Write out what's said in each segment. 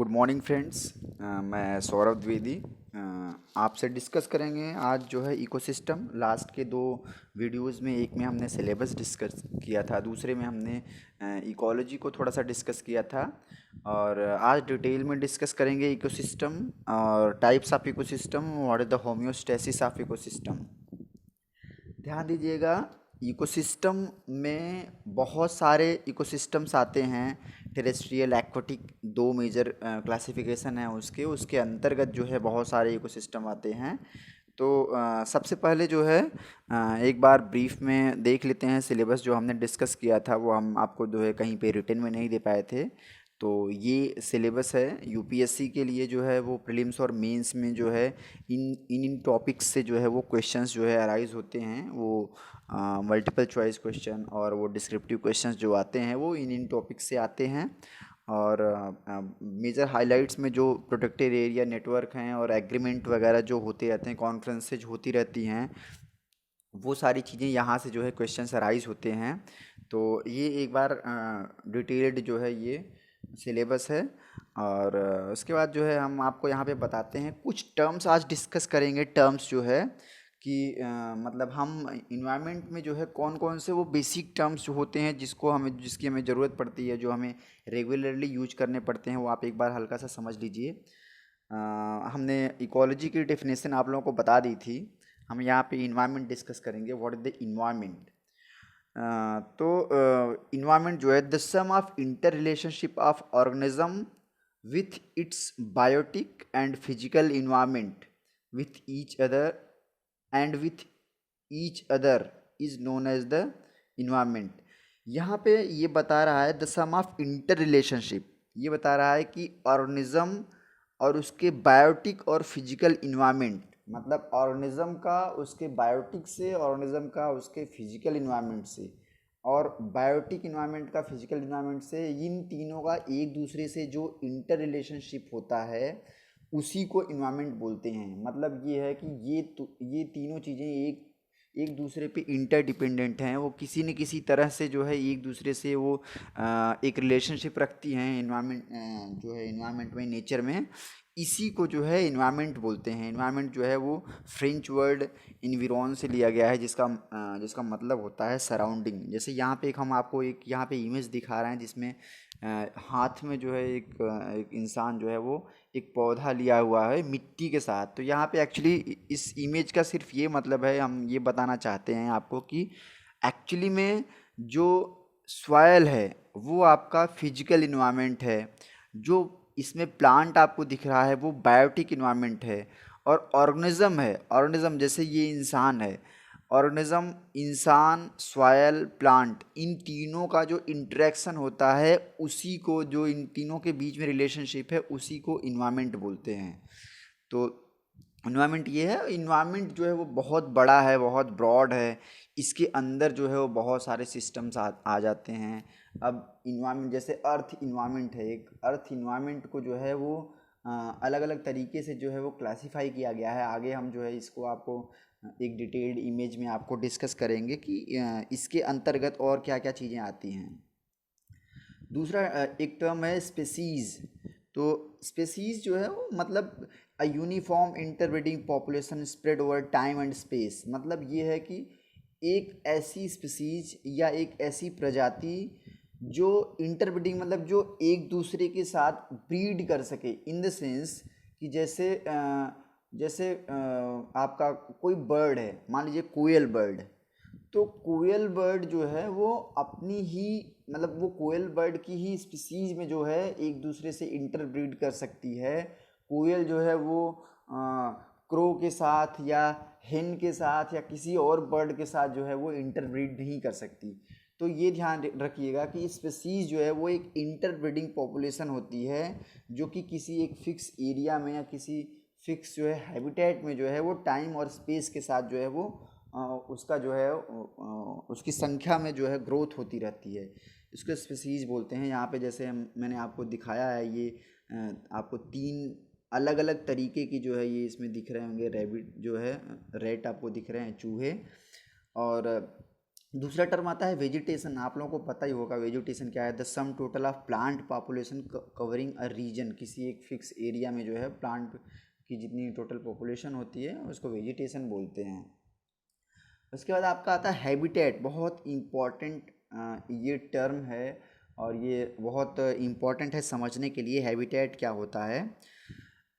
Good morning friends. मैं सौरभ द्विवेदी आपसे discuss करेंगे आज जो है इकोसिस्टम। लास्ट के दो वीडियोस में, एक में हमने सिलेबस डिस्कस किया था, दूसरे में हमने इकोलॉजी को थोड़ा सा डिस्कस किया था। और आज डिटेल में डिस्कस करेंगे इकोसिस्टम और types of ecosystem, what is the homeostasis of ecosystem. ध्यान दीजिएगा, इकोसिस्टम में बहुत सारे इकोसिस्टम्स आते हैं। टेरेस्ट्रियल, एक्वाटिक, दो मेजर क्लासिफिकेशन है उसके उसके अंतर्गत जो है बहुत सारे इकोसिस्टम आते हैं। तो सबसे पहले जो है एक बार ब्रीफ में देख लेते हैं सिलेबस जो हमने डिस्कस किया था, वो हम आपको जो है कहीं पे रिटन में नहीं दे पाए थे। तो ये सिलेबस है यूपीएससी के लिए, जो है वो प्रीलिम्स और मेंस में जो है इन टॉपिक्स से जो है वो क्वेश्चंस जो है अराइज होते हैं। वो मल्टीपल चॉइस क्वेश्चन और वो डिस्क्रिप्टिव क्वेश्चंस जो आते हैं वो इन टॉपिक्स से आते हैं। और मेजर हाइलाइट्स में जो प्रोटेक्टेड एरिया नेटवर्क हैं और एग्रीमेंट वगैरह जो होते रहते हैं, कॉन्फ्रेंसेज होती रहती हैं, वो सारी चीज़ें यहाँ से जो है क्वेश्चंस अराइज होते हैं। तो ये एक बार डिटेल्ड जो है ये सिलेबस है। और उसके बाद जो है हम आपको यहाँ पे बताते हैं कुछ टर्म्स आज डिस्कस करेंगे। टर्म्स जो है कि मतलब हम इन्वायरमेंट में जो है कौन कौन से वो बेसिक टर्म्स जो होते हैं जिसकी हमें ज़रूरत पड़ती है, जो हमें रेगुलरली यूज करने पड़ते हैं, वो आप एक बार हल्का सा समझ लीजिए। हमने इकोलॉजी की डेफिनेशन आप लोगों को बता दी थी। हम यहाँ पे इन्वायरमेंट डिस्कस करेंगे, व्हाट इज द इन्वायरमेंट। तो इन्वायरमेंट जो है the sum of interrelationship of organism with its biotic and physical environment with each other and with each other is known as the environment। यहाँ पे ये बता रहा है the sum of interrelationship, ये बता रहा है कि ऑर्गेनिज्म और उसके बायोटिक और फिजिकल इन्वायरमेंट, मतलब ऑर्गेनिज्म का उसके बायोटिक से, ऑर्गेनिज्म का उसके फिजिकल इन्वायरमेंट से, और बायोटिक इन्वायरमेंट का फिजिकल इन्वायरमेंट से, इन तीनों का एक दूसरे से जो इंटर रिलेशनशिप होता है उसी को इन्वायरमेंट बोलते हैं। मतलब ये है कि ये तीनों चीज़ें एक दूसरे पे इंटरडिपेंडेंट हैं। वो किसी न किसी तरह से जो है एक दूसरे से वो एक रिलेशनशिप रखती हैं इन्वायरमेंट, जो है इन्वायरमेंट में, नेचर में। इसी को जो है इन्वायरमेंट बोलते हैं। इन्वायरमेंट जो है वो फ्रेंच वर्ड इन्विरॉन से लिया गया है, जिसका मतलब होता है सराउंडिंग। जैसे यहाँ पे हम आपको एक यहाँ पे इमेज दिखा रहे हैं जिसमें हाथ में जो है एक इंसान जो है वो एक पौधा लिया हुआ है मिट्टी के साथ। तो यहाँ पे एक्चुअली इस इमेज का सिर्फ ये मतलब है, हम ये बताना चाहते हैं आपको कि एक्चुअली में जो सॉयल है वो आपका फिजिकल इन्वायरमेंट है, जो इसमें प्लांट आपको दिख रहा है वो बायोटिक इन्वायरमेंट है, और ऑर्गेनिज्म है, ऑर्गेनिज्म जैसे ये इंसान है, ऑर्गेनिज्म, इंसान, सॉयल, प्लांट, इन तीनों का जो इंटरेक्शन होता है उसी को, जो इन तीनों के बीच में रिलेशनशिप है उसी को इन्वायरमेंट बोलते हैं। तो इन्वायरमेंट ये है। इन्वायरमेंट जो है वो बहुत बड़ा है, बहुत ब्रॉड है। इसके अंदर जो है वो बहुत सारे सिस्टम्स आ जाते हैं। अब इन्वायरमेंट जैसे अर्थ इन्वायरमेंट है, एक अर्थ इन्वायरमेंट को जो है वो अलग अलग तरीके से जो है वो क्लासिफाई किया गया है। आगे हम जो है इसको आपको एक डिटेल्ड इमेज में आपको डिस्कस करेंगे कि इसके अंतर्गत और क्या क्या चीज़ें आती हैं। दूसरा एक टर्म है स्पेसीज। तो स्पेसीज जो है वो मतलब a uniform interbreeding population spread over time and space. मतलब ये है कि एक ऐसी स्पेसीज या एक ऐसी प्रजाति जो इंटरब्रीडिंग, मतलब जो एक दूसरे के साथ ब्रीड कर सके, इन द सेंस कि जैसे आपका कोई बर्ड है, मान लीजिए कोयल बर्ड। तो कोयल बर्ड जो है वो अपनी ही, मतलब वो कोयल बर्ड की ही स्पीसीज में जो है एक दूसरे से इंटरब्रीड कर सकती है। कोयल जो है वो क्रो के साथ या हेन के साथ या किसी और बर्ड के साथ जो है वो इंटरब्रीड नहीं कर सकती। तो ये ध्यान रखिएगा कि स्पीसीज जो है वो एक इंटरब्रीडिंग पॉपुलेशन होती है, जो कि किसी एक फिक्स एरिया में या किसी फिक्स जो है हैबिटेट में जो है वो टाइम और स्पेस के साथ जो है वो उसका जो है उसकी संख्या में जो है ग्रोथ होती रहती है। इसको स्पीसीज बोलते हैं। यहाँ पे जैसे मैंने आपको दिखाया है, ये आपको तीन अलग अलग तरीके की जो है ये इसमें दिख रहे होंगे। रैबिट जो है, रेट आपको दिख रहे हैं, चूहे, और दूसरा टर्म आता है वेजिटेशन। आप लोगों को पता ही होगा वेजिटेशन क्या है, the sum total of plant population covering a region. किसी एक फिक्स एरिया में जो है प्लांट की जितनी टोटल पॉपुलेशन होती है उसको वेजिटेशन बोलते हैं। उसके बाद आपका आता है हैबिटेट। बहुत इम्पॉर्टेंट ये टर्म है और ये बहुत इम्पॉर्टेंट है समझने के लिए। हैबिटेट क्या होता है?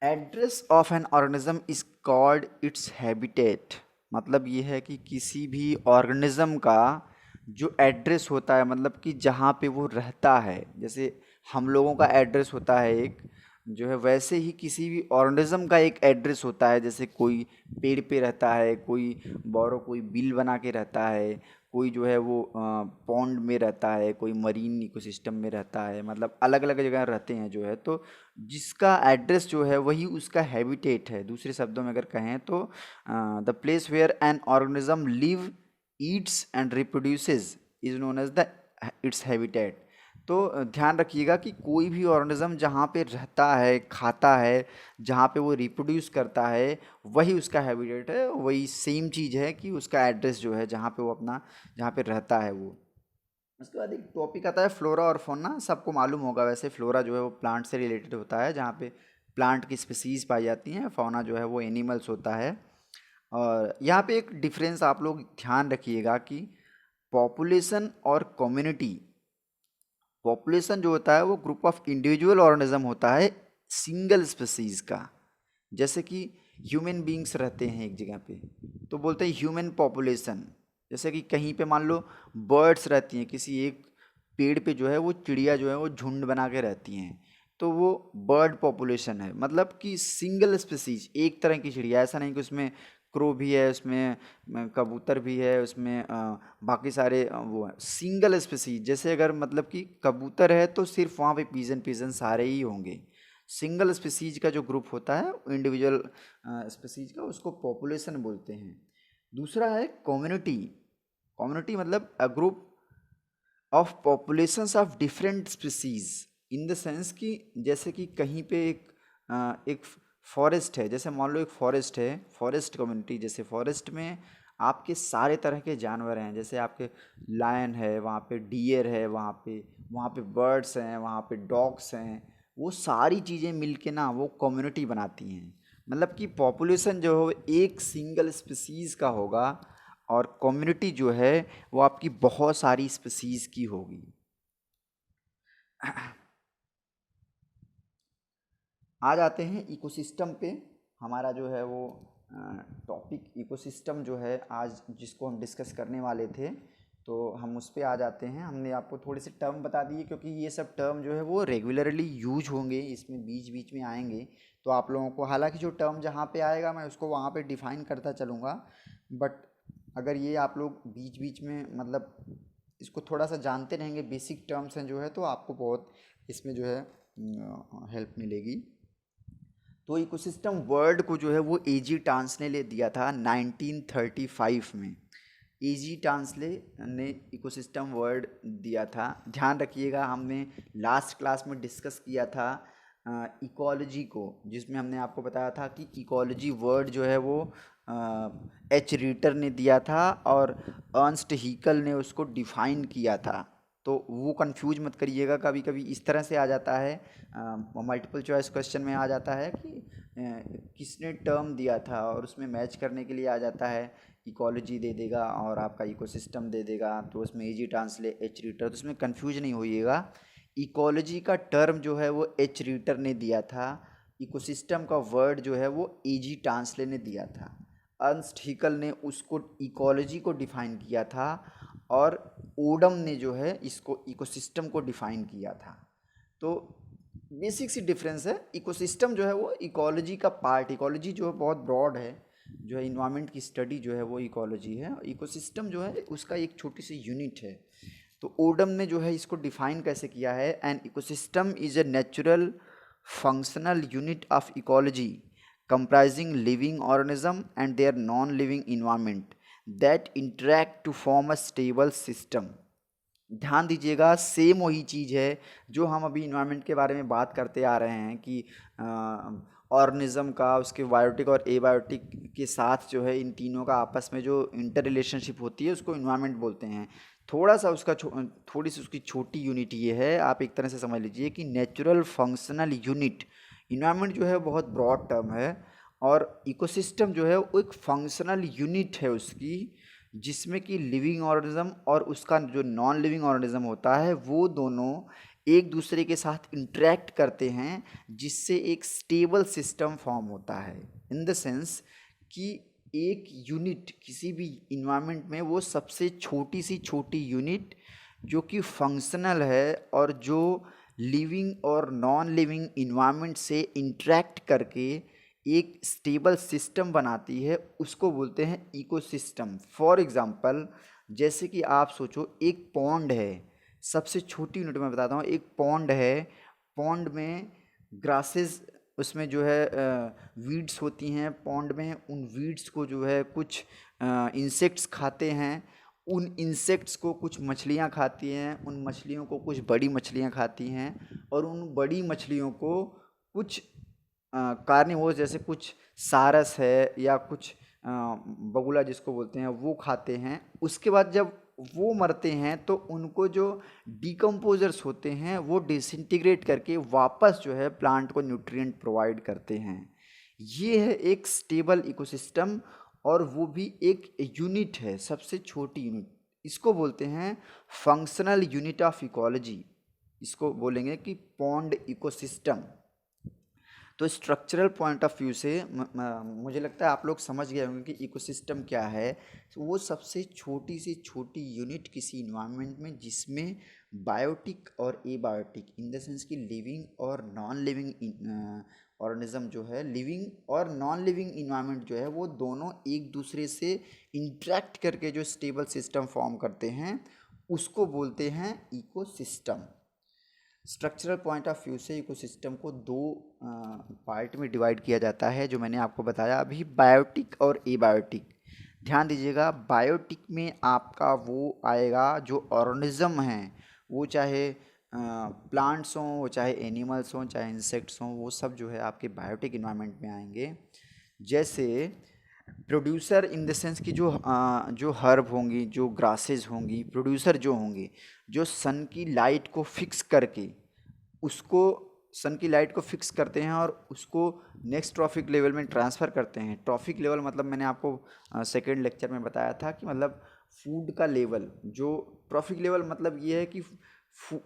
Address of an organism is called its habitat. मतलब ये है कि किसी भी ऑर्गेनिज्म का जो एड्रेस होता है, मतलब कि जहाँ पे वो रहता है, जैसे हम लोगों का एड्रेस होता है एक जो है, वैसे ही किसी भी ऑर्गेनिज्म का एक एड्रेस होता है। जैसे कोई पेड़ पे रहता है, कोई बिल बना के रहता है, कोई जो है वो पॉन्ड में रहता है, कोई मरीन इकोसिस्टम में रहता है, मतलब अलग अलग जगह रहते हैं जो है। तो जिसका एड्रेस जो है वही उसका हैबिटेट है। दूसरे शब्दों में अगर कहें तो the place where an organism live, eats and reproduces is known as the its habitat. तो ध्यान रखिएगा कि कोई भी ऑर्गेनिज्म जहाँ पे रहता है, खाता है, जहाँ पे वो रिप्रोड्यूस करता है, वही उसका हैबिटेट है। वही सेम चीज़ है कि उसका एड्रेस जो है जहाँ पे वो अपना जहाँ पे रहता है वो। उसके बाद एक टॉपिक आता है फ्लोरा और फौना। सबको मालूम होगा वैसे, फ्लोरा जो है वो प्लांट से रिलेटेड होता है, जहाँ पे प्लांट की स्पीसीज पाई जाती हैं। फौना जो है वो एनिमल्स होता है। और यहाँ पे एक डिफरेंस आप लोग ध्यान रखिएगा कि पॉपुलेशन और कम्युनिटी। पॉपुलेशन जो होता है वो ग्रुप ऑफ इंडिविजुअल ऑर्गेनिज्म होता है सिंगल स्पीसीज का। जैसे कि ह्यूमन बींग्स रहते हैं एक जगह पे तो बोलते हैं ह्यूमन पॉपुलेशन। जैसे कि कहीं पे मान लो बर्ड्स रहती हैं, किसी एक पेड़ पे जो है वो चिड़िया जो है वो झुंड बना के रहती हैं, तो वो बर्ड पॉपुलेशन है। मतलब कि सिंगल स्पीसीज, एक तरह की चिड़िया। ऐसा नहीं कि उसमें क्रो भी है, उसमें कबूतर भी है, उसमें बाकी सारे वो है। सिंगल स्पीसीज, जैसे अगर मतलब कि कबूतर है तो सिर्फ वहाँ पे पीजन पीजन सारे ही होंगे। सिंगल स्पीसीज का जो ग्रुप होता है इंडिविजुअल स्पीसीज का, उसको पॉपुलेशन बोलते हैं। दूसरा है कम्युनिटी। कम्युनिटी मतलब a group of populations of different species, in the sense कि जैसे कि कहीं पे एक फॉरेस्ट है। जैसे मान लो एक फॉरेस्ट है, फॉरेस्ट कम्युनिटी। जैसे फॉरेस्ट में आपके सारे तरह के जानवर हैं, जैसे आपके लायन है, वहाँ पे डियर है, वहाँ पे बर्ड्स हैं, वहाँ पे डॉग्स हैं। वो सारी चीज़ें मिलके ना वो कम्युनिटी बनाती हैं। मतलब कि पॉपुलेशन जो हो एक सिंगल स्पीसीज़ का होगा और कम्युनिटी जो है वो आपकी बहुत सारी स्पीसीज़ की होगी। आ जाते हैं इकोसिस्टम पे। हमारा जो है वो टॉपिक इकोसिस्टम जो है आज जिसको हम डिस्कस करने वाले थे, तो हम उस पे आ जाते हैं। हमने आपको थोड़े से टर्म बता दिए क्योंकि ये सब टर्म जो है वो रेगुलरली यूज होंगे, इसमें बीच बीच में आएंगे। तो आप लोगों को हालांकि जो टर्म जहाँ पे आएगा मैं उसको वहाँ पे डिफाइन करता चलूँगा, बट अगर ये आप लोग बीच बीच में मतलब इसको थोड़ा सा जानते रहेंगे, बेसिक टर्म्स हैं जो है, तो आपको बहुत इसमें जो है हेल्प मिलेगी। तो इकोसिस्टम वर्ड को जो है वो एजी टांसले ने दिया था 1935 में। एजी टांसले ने इकोसिस्टम वर्ड दिया था। ध्यान रखिएगा, हमने लास्ट क्लास में डिस्कस किया था इकोलॉजी को, जिसमें हमने आपको बताया था कि इकोलॉजी वर्ड जो है वो एच रीटर ने दिया था और अर्नस्ट हीकल ने उसको डिफाइन किया था। तो वो कंफ्यूज मत करिएगा, कभी कभी इस तरह से आ जाता है, मल्टीपल चॉइस क्वेश्चन में आ जाता है कि किसने टर्म दिया था, और उसमें मैच करने के लिए आ जाता है इकोलॉजी दे देगा और आपका इकोसिस्टम दे देगा, तो उसमें इजी ट्रांसलेट एच रीटर। तो उसमें कंफ्यूज नहीं होइएगा। इकोलॉजी का टर्म जो है वो एच रीटर ने दिया था, इकोसिस्टम का वर्ड जो है वो एजी टांसले ने दिया था। अर्नस्ट हीकल ने उसको इकोलॉजी को डिफाइन किया था और ओडम ने जो है इसको इकोसिस्टम को डिफाइन किया था। तो बेसिक सी डिफरेंस है। इकोसिस्टम जो है वो इकोलॉजी का पार्ट, इकोलॉजी जो है बहुत ब्रॉड है, जो है इन्वायरमेंट की स्टडी जो है वो इकोलॉजी है, इकोसिस्टम जो है उसका एक छोटी सी यूनिट है। तो ओडम ने जो है इसको डिफाइन कैसे किया है, an ecosystem is a natural functional unit of ecology comprising living organism and their non-living environment that interact to form a stable system। ध्यान दीजिएगा, सेम वही चीज़ है जो हम अभी इन्वायरमेंट के बारे में बात करते आ रहे हैं कि ऑर्गेनिज्म का, उसके बायोटिक और एबायोटिक के साथ जो है इन तीनों का आपस में जो इंटर रिलेशनशिप होती है उसको इन्वायरमेंट बोलते हैं। थोड़ा सा उसका थोड़ी सी उसकी छोटी यूनिट ये है, आप एक तरह से समझ लीजिए कि नेचुरल फंक्शनल यूनिट। इन्वायरमेंट जो है बहुत ब्रॉड टर्म है और इकोसिस्टम जो है वो एक फंक्शनल यूनिट है उसकी, जिसमें कि लिविंग ऑर्गेनिज्म और उसका जो नॉन लिविंग ऑर्गेनिज्म होता है वो दोनों एक दूसरे के साथ इंटरेक्ट करते हैं, जिससे एक स्टेबल सिस्टम फॉर्म होता है। इन द सेंस कि एक यूनिट किसी भी इन्वायरमेंट में वो सबसे छोटी सी छोटी यूनिट जो कि फंक्शनल है और जो लिविंग और नॉन लिविंग इन्वायरमेंट से इंटरेक्ट करके एक स्टेबल सिस्टम बनाती है, उसको बोलते हैं इकोसिस्टम। फॉर एग्जांपल, जैसे कि आप सोचो एक पॉन्ड है, सबसे छोटी यूनिट में बताता हूँ, एक पॉन्ड है, पॉन्ड में ग्रासेस, उसमें जो है वीड्स होती हैं पॉन्ड में, उन वीड्स को जो है कुछ इंसेक्ट्स खाते हैं, उन इंसेक्ट्स को कुछ मछलियाँ खाती हैं, उन मछलियों को कुछ बड़ी मछलियाँ खाती हैं, और उन बड़ी मछलियों को कुछ कार्निवोर्स जैसे कुछ सारस है या कुछ बगुला जिसको बोलते हैं वो खाते हैं। उसके बाद जब वो मरते हैं तो उनको जो डिकम्पोजर्स होते हैं वो डिसइंटीग्रेट करके वापस जो है प्लांट को न्यूट्रिएंट प्रोवाइड करते हैं। ये है एक स्टेबल इकोसिस्टम, और वो भी एक यूनिट है, सबसे छोटी यूनिट। इसको बोलते हैं फंक्शनल यूनिट ऑफ इकोलॉजी, इसको बोलेंगे कि पॉन्ड इकोसिस्टम। तो स्ट्रक्चरल पॉइंट ऑफ व्यू से मुझे लगता है आप लोग समझ गए होंगे कि इकोसिस्टम क्या है। तो वो सबसे छोटी से छोटी यूनिट किसी इन्वायरमेंट में जिसमें बायोटिक और एबायोटिक, इन द सेंस कि लिविंग और नॉन लिविंग ऑर्गेनिज्म जो है, लिविंग और नॉन लिविंग इन्वायरमेंट जो है, वो दोनों एक दूसरे से इंटरेक्ट करके जो स्टेबल सिस्टम फॉर्म करते हैं उसको बोलते हैं ecosystem. Structural point of view से इकोसिस्टम को दो पार्ट में डिवाइड किया जाता है, जो मैंने आपको बताया अभी, बायोटिक और एबायोटिक। ध्यान दीजिएगा, बायोटिक में आपका वो आएगा जो ऑर्गेनिज्म हैं, वो चाहे प्लांट्स हों, वो चाहे एनिमल्स हों, चाहे इंसेक्ट्स हों, वो सब जो है आपके बायोटिक इन्वायरमेंट में आएंगे। जैसे प्रोड्यूसर इन द सेंस कि जो हर्ब होंगी, जो ग्रासेस होंगी, प्रोड्यूसर जो होंगे, जो सन की लाइट को फिक्स करके उसको, सन की लाइट को फिक्स करते हैं और उसको नेक्स्ट ट्रॉफिक लेवल में ट्रांसफ़र करते हैं। ट्रॉफिक लेवल मतलब मैंने आपको सेकेंड लेक्चर में बताया था कि मतलब फूड का लेवल, जो ट्रॉफिक लेवल मतलब ये है कि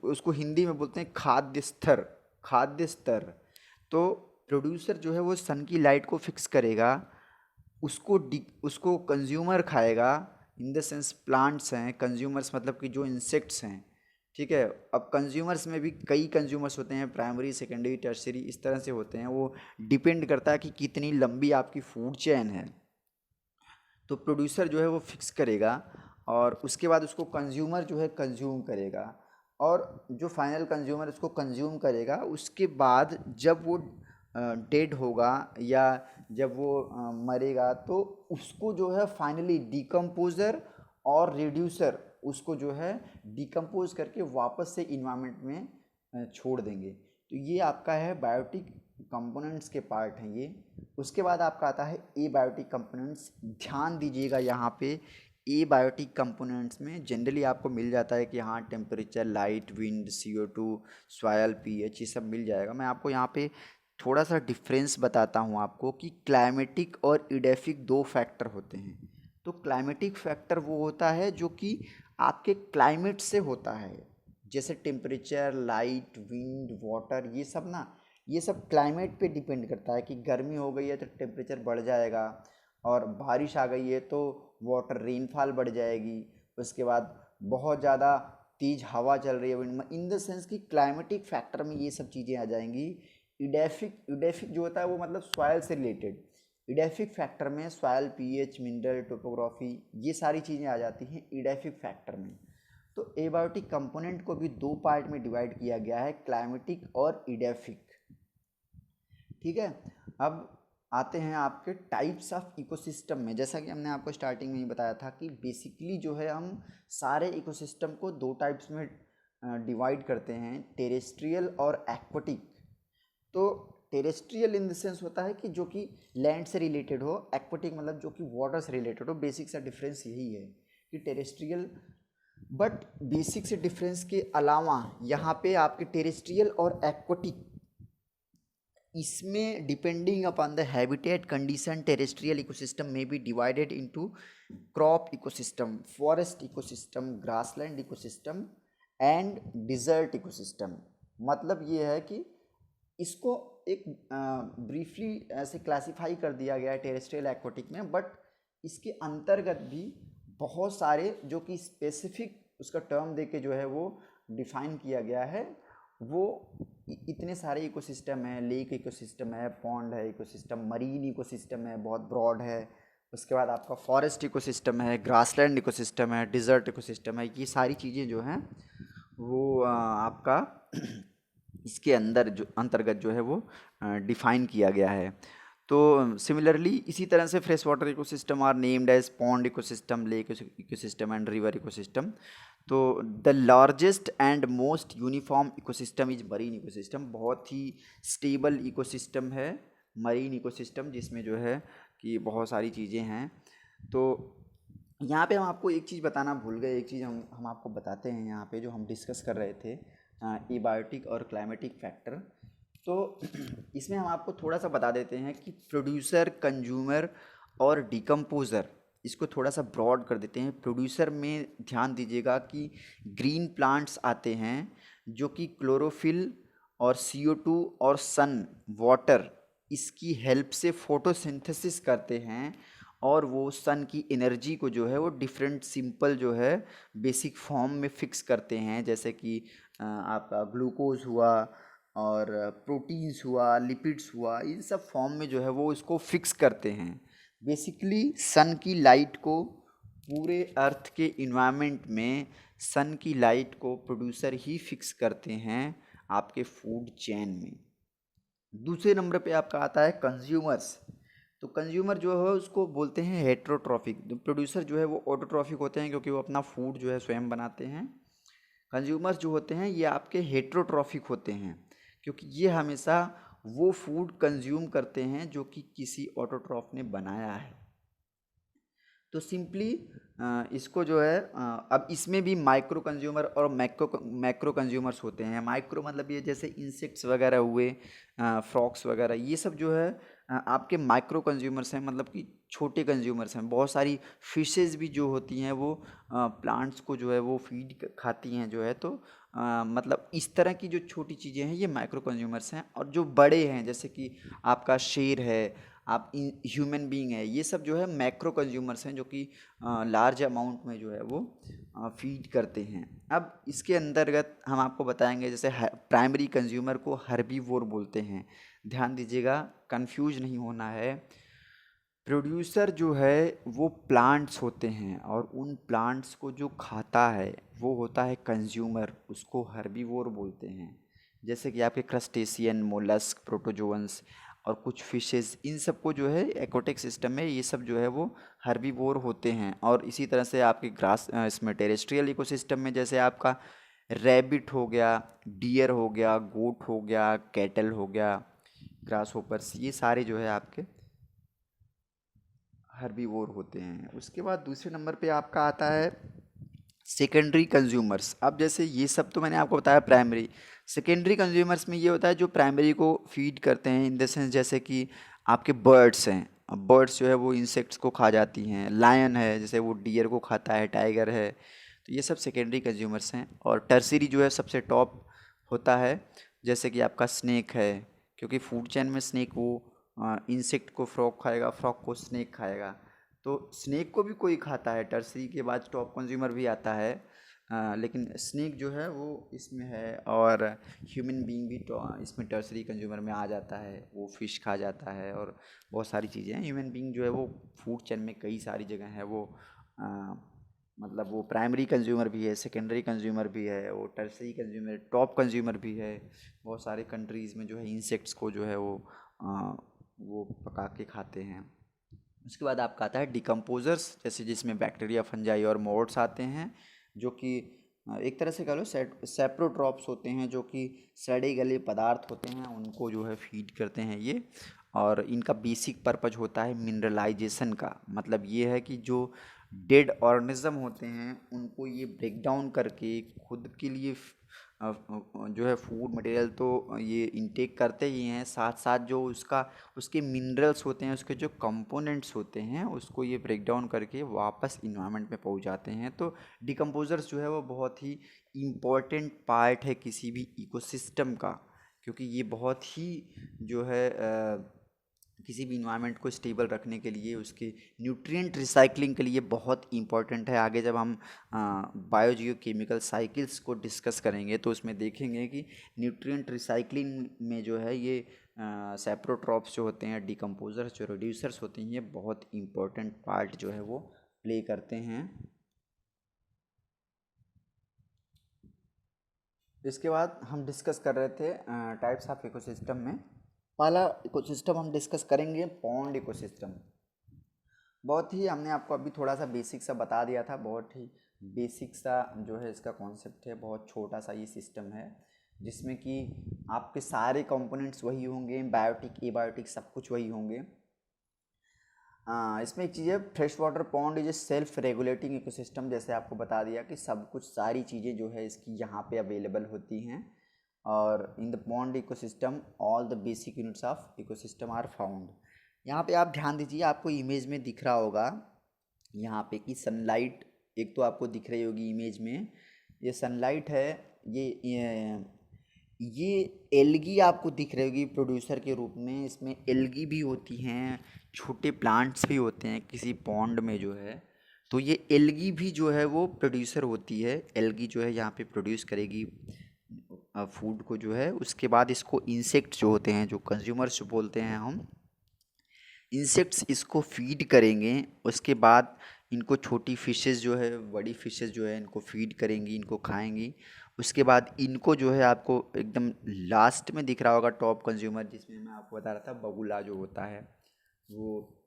उसको हिंदी में बोलते हैं खाद्य स्तर, खाद्य स्तर। तो प्रोड्यूसर जो है वो सन की लाइट को फिक्स करेगा, उसको कंज्यूमर खाएगा, इन द सेंस प्लांट्स हैं, कंज्यूमर्स मतलब कि जो इंसेक्ट्स हैं, ठीक है। अब कंज्यूमर्स में भी कई कंज्यूमर्स होते हैं, प्राइमरी, सेकेंडरी, टर्शियरी, इस तरह से होते हैं, वो डिपेंड करता है कि कितनी लंबी आपकी फूड चेन है। तो प्रोड्यूसर जो है वो फिक्स करेगा और उसके बाद उसको कंज्यूमर जो है कंज्यूम करेगा, और जो फाइनल कंज्यूमर उसको कंज्यूम करेगा, उसके बाद जब वो डेड होगा या जब वो मरेगा, तो उसको जो है फाइनली डिकम्पोजर और रिड्यूसर उसको जो है डिकम्पोज करके वापस से इन्वायरमेंट में छोड़ देंगे। तो ये आपका है बायोटिक कंपोनेंट्स के पार्ट हैं ये। उसके बाद आपका आता है एबायोटिक कंपोनेंट्स। ध्यान दीजिएगा यहाँ पे, एबायोटिक कंपोनेंट्स में जनरली आपको मिल जाता है कि हाँ temperature, light, wind, CO2, soil, pH, ये सब मिल जाएगा। मैं आपको यहाँ पे थोड़ा सा डिफरेंस बताता हूँ आपको कि क्लाइमेटिक और इडेफिक दो फैक्टर होते हैं। तो क्लाइमेटिक फैक्टर वो होता है जो कि आपके क्लाइमेट से होता है, जैसे टेम्परेचर, लाइट, विंड, वाटर, ये सब ना, ये सब क्लाइमेट पे डिपेंड करता है कि गर्मी हो गई है तो टेम्परेचर बढ़ जाएगा, और बारिश आ गई है तो वाटर रेनफॉल बढ़ जाएगी, उसके बाद बहुत ज़्यादा तेज़ हवा चल रही है विंड में, इन द सेंस कि क्लाइमेटिक फैक्टर में ये सब चीज़ें आ जाएंगी। इडेफिक जो होता है वो मतलब सॉयल से रिलेटेड। इडेफिक फैक्टर में सॉयल, pH, मिनरल, टोपोग्राफी, ये सारी चीज़ें आ जाती हैं इडेफिक फैक्टर में। तो एबायोटिक कंपोनेंट को भी दो पार्ट में डिवाइड किया गया है, क्लाइमेटिक और इडेफिक, ठीक है। अब आते हैं आपके टाइप्स ऑफ इकोसिस्टम में। जैसा कि हमने आपको स्टार्टिंग में ही बताया था कि बेसिकली जो है हम सारे इकोसिस्टम को दो टाइप्स में डिवाइड करते हैं, टेरेस्ट्रियल और एक्वाटिक। तो टेरेस्ट्रियल इन द सेंस होता है कि जो कि लैंड से रिलेटेड हो, एक्वाटिक मतलब जो कि वाटर से रिलेटेड हो। बेसिक सा डिफरेंस यही है कि टेरेस्ट्रियल, बट बेसिक से डिफरेंस के अलावा यहाँ पे आपके टेरेस्ट्रियल और एक्वाटिक, इसमें depending upon the habitat condition terrestrial ecosystem में be divided into crop ecosystem, forest ecosystem, grassland ecosystem and desert ecosystem. मतलब ये है कि इसको एक ब्रीफली ऐसे क्लासिफाई कर दिया गया है टेरेस्ट्रियल एक्वाटिक में, बट इसके अंतर्गत भी बहुत सारे जो कि स्पेसिफिक उसका टर्म देके जो है वो डिफाइन किया गया है। वो इतने सारे इकोसिस्टम है, लेक इकोसिस्टम है, पॉन्ड है इकोसिस्टम, मरीन इकोसिस्टम है, बहुत ब्रॉड है। उसके बाद आपका फॉरेस्ट इकोसिस्टम है, ग्रासलैंड इकोसिस्टम है, डिजर्ट इकोसिस्टम है। ये सारी चीज़ें जो हैं वो आपका इसके अंदर जो अंतर्गत जो है वो डिफाइन किया गया है। तो सिमिलरली इसी तरह से fresh water ecosystem are named as pond ecosystem, lake ecosystem and river ecosystem. तो the largest and most uniform ecosystem is marine ecosystem. बहुत ही स्टेबल इकोसिस्टम है मरीन इकोसिस्टम, जिसमें जो है कि बहुत सारी चीज़ें हैं। तो यहाँ पे हम आपको एक चीज़ बताना भूल गए, एक चीज़ हम आपको बताते हैं यहाँ पे जो हम डिस्कस कर रहे थे, एबायोटिक और क्लाइमेटिक फैक्टर। तो इसमें हम आपको थोड़ा सा बता देते हैं कि प्रोड्यूसर, कंज्यूमर और डिकम्पोज़र, इसको थोड़ा सा ब्रॉड कर देते हैं। प्रोड्यूसर में ध्यान दीजिएगा कि ग्रीन प्लांट्स आते हैं जो कि क्लोरोफिल और CO2 और सन वाटर इसकी हेल्प से फोटोसिंथेसिस करते हैं, और वो सन की एनर्जी को जो है वो डिफरेंट सिंपल जो है बेसिक फॉर्म में फिक्स करते हैं। जैसे कि आपका ग्लूकोज हुआ और प्रोटीन्स हुआ, लिपिड्स हुआ, इन सब फॉर्म में जो है वो इसको फिक्स करते हैं। बेसिकली सन की लाइट को पूरे अर्थ के इन्वायरमेंट में सन की लाइट को प्रोड्यूसर ही फिक्स करते हैं आपके फूड चेन में। दूसरे नंबर पे आपका आता है कंज्यूमर्स। तो कंज्यूमर जो है उसको बोलते हैं हेट्रोट्रॉफिक। प्रोड्यूसर जो है वो ऑटोट्रॉफिक होते हैं क्योंकि वो अपना फूड जो है स्वयं बनाते हैं। कंज्यूमर्स जो होते हैं ये आपके हेट्रोट्रॉफिक होते हैं क्योंकि ये हमेशा वो फूड कंज्यूम करते हैं जो कि किसी ऑटोट्रॉफ ने बनाया है। तो सिंपली इसको जो है अब इसमें भी माइक्रो कंज्यूमर और मैक्रो कंज्यूमर्स होते हैं। माइक्रो मतलब ये जैसे इंसेक्ट्स वगैरह हुए, फ्रॉक्स वगैरह, ये सब जो है आपके माइक्रो कंज्यूमर्स हैं, मतलब कि छोटे कंज्यूमर्स हैं। बहुत सारी फिशेस भी जो होती हैं वो प्लांट्स को जो है वो फीड खाती हैं जो है। तो मतलब इस तरह की जो छोटी चीज़ें हैं ये माइक्रो कंज्यूमर्स हैं। और जो बड़े हैं जैसे कि आपका शेर है, आप ह्यूमन बीइंग है, ये सब जो है मैक्रो कंज्यूमर्स हैं जो कि लार्ज अमाउंट में जो है वो फीड करते हैं। अब इसके अंतर्गत हम आपको बताएंगे जैसे प्राइमरी कंज्यूमर को हर्बीवोर बोलते हैं। ध्यान दीजिएगा, कंफ्यूज नहीं होना है। प्रोड्यूसर जो है वो प्लांट्स होते हैं और उन प्लांट्स को जो खाता है वो होता है कंज्यूमर, उसको हर्बीवोर बोलते हैं। जैसे कि आपके क्रस्टेशियन, मोलस्क, प्रोटोजोअन्स और कुछ फिशेस, इन सब को जो है एक्वाटिक सिस्टम में ये सब जो है वो हर्बीवोर होते हैं। और इसी तरह से आपके ग्रास इसमें टेरेस्ट्रियल इकोसिस्टम में जैसे आपका रैबिट हो गया, डियर हो गया, गोट हो गया, कैटल हो गया, ग्रास होपर्स, ये सारे जो है आपके हर्बीवोर होते हैं। उसके बाद दूसरे नंबर पे आपका आता है सेकेंडरी कंज्यूमर्स। अब जैसे ये सब तो मैंने आपको बताया प्राइमरी। सेकेंडरी कंज्यूमर्स में ये होता है जो प्राइमरी को फीड करते हैं, इन द सेंस जैसे कि आपके बर्ड्स हैं। अब बर्ड्स जो है वो इंसेक्ट्स को खा जाती हैं। लायन है जैसे वो डियर को खाता है, टाइगर है, तो ये सब सेकेंडरी कंज्यूमर्स हैं। और टर्सरी जो है सबसे टॉप होता है, जैसे कि आपका स्नेक है, क्योंकि फूड चेन में स्नेक वो इंसेक्ट को फ्रॉग खाएगा, फ्रॉग को स्नेक खाएगा, तो स्नेक को भी कोई खाता है। टर्सरी के बाद टॉप कंज्यूमर भी आता है, लेकिन स्नेक जो है वो इसमें है। और ह्यूमन बीइंग भी इसमें टर्सरी कंज्यूमर में आ जाता है, वो फिश खा जाता है और बहुत सारी चीज़ें हैं। ह्यूमन बीइंग जो है वो फूड चेन में कई सारी जगह है, वो मतलब वो प्राइमरी कंज्यूमर भी है, सेकेंडरी कंज्यूमर भी है, वो टर्सरी कंज्यूमर, टॉप कंज्यूमर भी है। बहुत सारे कंट्रीज़ में जो है इंसेक्ट्स को जो है वो पका के खाते हैं। उसके बाद आपका आता है डिकम्पोजर्स, जैसे जिसमें बैक्टीरिया, फंजाई और मोल्ड्स आते हैं, जो कि एक तरह से कह लो सेप्रोट्रॉप्स होते हैं, जो कि सड़े गले पदार्थ होते हैं, उनको जो है फीड करते हैं ये। और इनका बेसिक पर्पज होता है मिनरलाइजेशन का। मतलब ये है कि जो डेड ऑर्गेनिज्म होते हैं उनको ये ब्रेक डाउन करके खुद के लिए जो है फूड मटेरियल तो ये इनटेक करते ही हैं, साथ साथ जो उसके मिनरल्स होते हैं, उसके जो कंपोनेंट्स होते हैं, उसको ये ब्रेक डाउन करके वापस इन्वायरमेंट में पहुंच जाते हैं। तो डिकम्पोजर्स जो है वो बहुत ही इम्पोर्टेंट पार्ट है किसी भी इकोसिस्टम का, क्योंकि ये बहुत ही जो है किसी भी इन्वायरमेंट को स्टेबल रखने के लिए, उसके न्यूट्रिएंट रिसाइकलिंग के लिए बहुत इंपॉर्टेंट है। आगे जब हम बायोजियोकेमिकल साइकिल्स को डिस्कस करेंगे तो उसमें देखेंगे कि न्यूट्रिएंट रिसाइकलिंग में जो है ये सेप्रोट्रॉप्स जो होते हैं, डिकम्पोजर्स जो रिड्यूसर्स होते हैं, ये बहुत इंपॉर्टेंट पार्ट जो है वो प्ले करते हैं। इसके बाद हम डिस्कस कर रहे थे टाइप्स ऑफ इकोसिस्टम में। पहला इकोसिस्टम हम डिस्कस करेंगे पॉन्ड इकोसिस्टम। बहुत ही हमने आपको अभी थोड़ा सा बेसिक सा बता दिया था, बहुत ही बेसिक सा जो है इसका कॉन्सेप्ट है। बहुत छोटा सा ये सिस्टम है जिसमें कि आपके सारे कंपोनेंट्स वही होंगे, बायोटिक एबायोटिक सब कुछ वही होंगे। इसमें एक चीज़ है, fresh water pond is a self regulating ecosystem. जैसे आपको बता दिया कि सब कुछ सारी चीज़ें जो है इसकी यहाँ पे अवेलेबल होती हैं। और in the pond ecosystem all the basic units of ecosystem are found. यहाँ पे आप ध्यान दीजिए, आपको इमेज में दिख रहा होगा यहाँ पे कि सनलाइट एक तो आपको दिख रही होगी इमेज में। ये सनलाइट है, ये एल्गी आपको दिख रही होगी प्रोड्यूसर के रूप में। इसमें एल्गी भी होती हैं, छोटे प्लांट्स भी होते हैं किसी पॉन्ड में जो है। तो ये एल्गी भी जो है वो प्रोड्यूसर होती है। एल्गी जो है यहाँ पे प्रोड्यूस करेगी फूड को जो है। उसके बाद इसको इंसेक्ट जो होते हैं, जो कंज्यूमर्स जो बोलते हैं हम, इंसेक्ट्स इसको फीड करेंगे। उसके बाद इनको छोटी फिशेस जो है, बड़ी फिशेस जो है, इनको फीड करेंगी, इनको खाएंगी। उसके बाद इनको जो है आपको एकदम लास्ट में दिख रहा होगा टॉप कंज्यूमर, जिसमें मैं आपको बता रहा था बगुला जो होता है वो।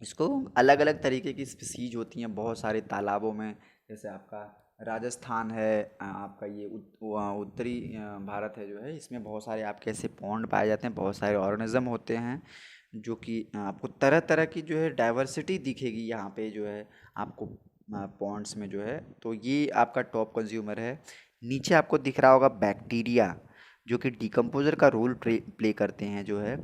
इसको अलग अलग तरीके की स्पीसीज होती हैं बहुत सारे तालाबों में। जैसे आपका राजस्थान है, आपका ये उत्तरी भारत है जो है, इसमें बहुत सारे आपके ऐसे पॉन्ड पाए जाते हैं, बहुत सारे ऑर्गेनिज्म होते हैं जो कि आपको तरह तरह की जो है डाइवर्सिटी दिखेगी यहाँ पे जो है आपको पॉन्ड्स में जो है। तो ये आपका टॉप कंज्यूमर है। नीचे आपको दिख रहा होगा बैक्टीरिया, जो कि डिकम्पोजर का रोल प्ले करते हैं जो है।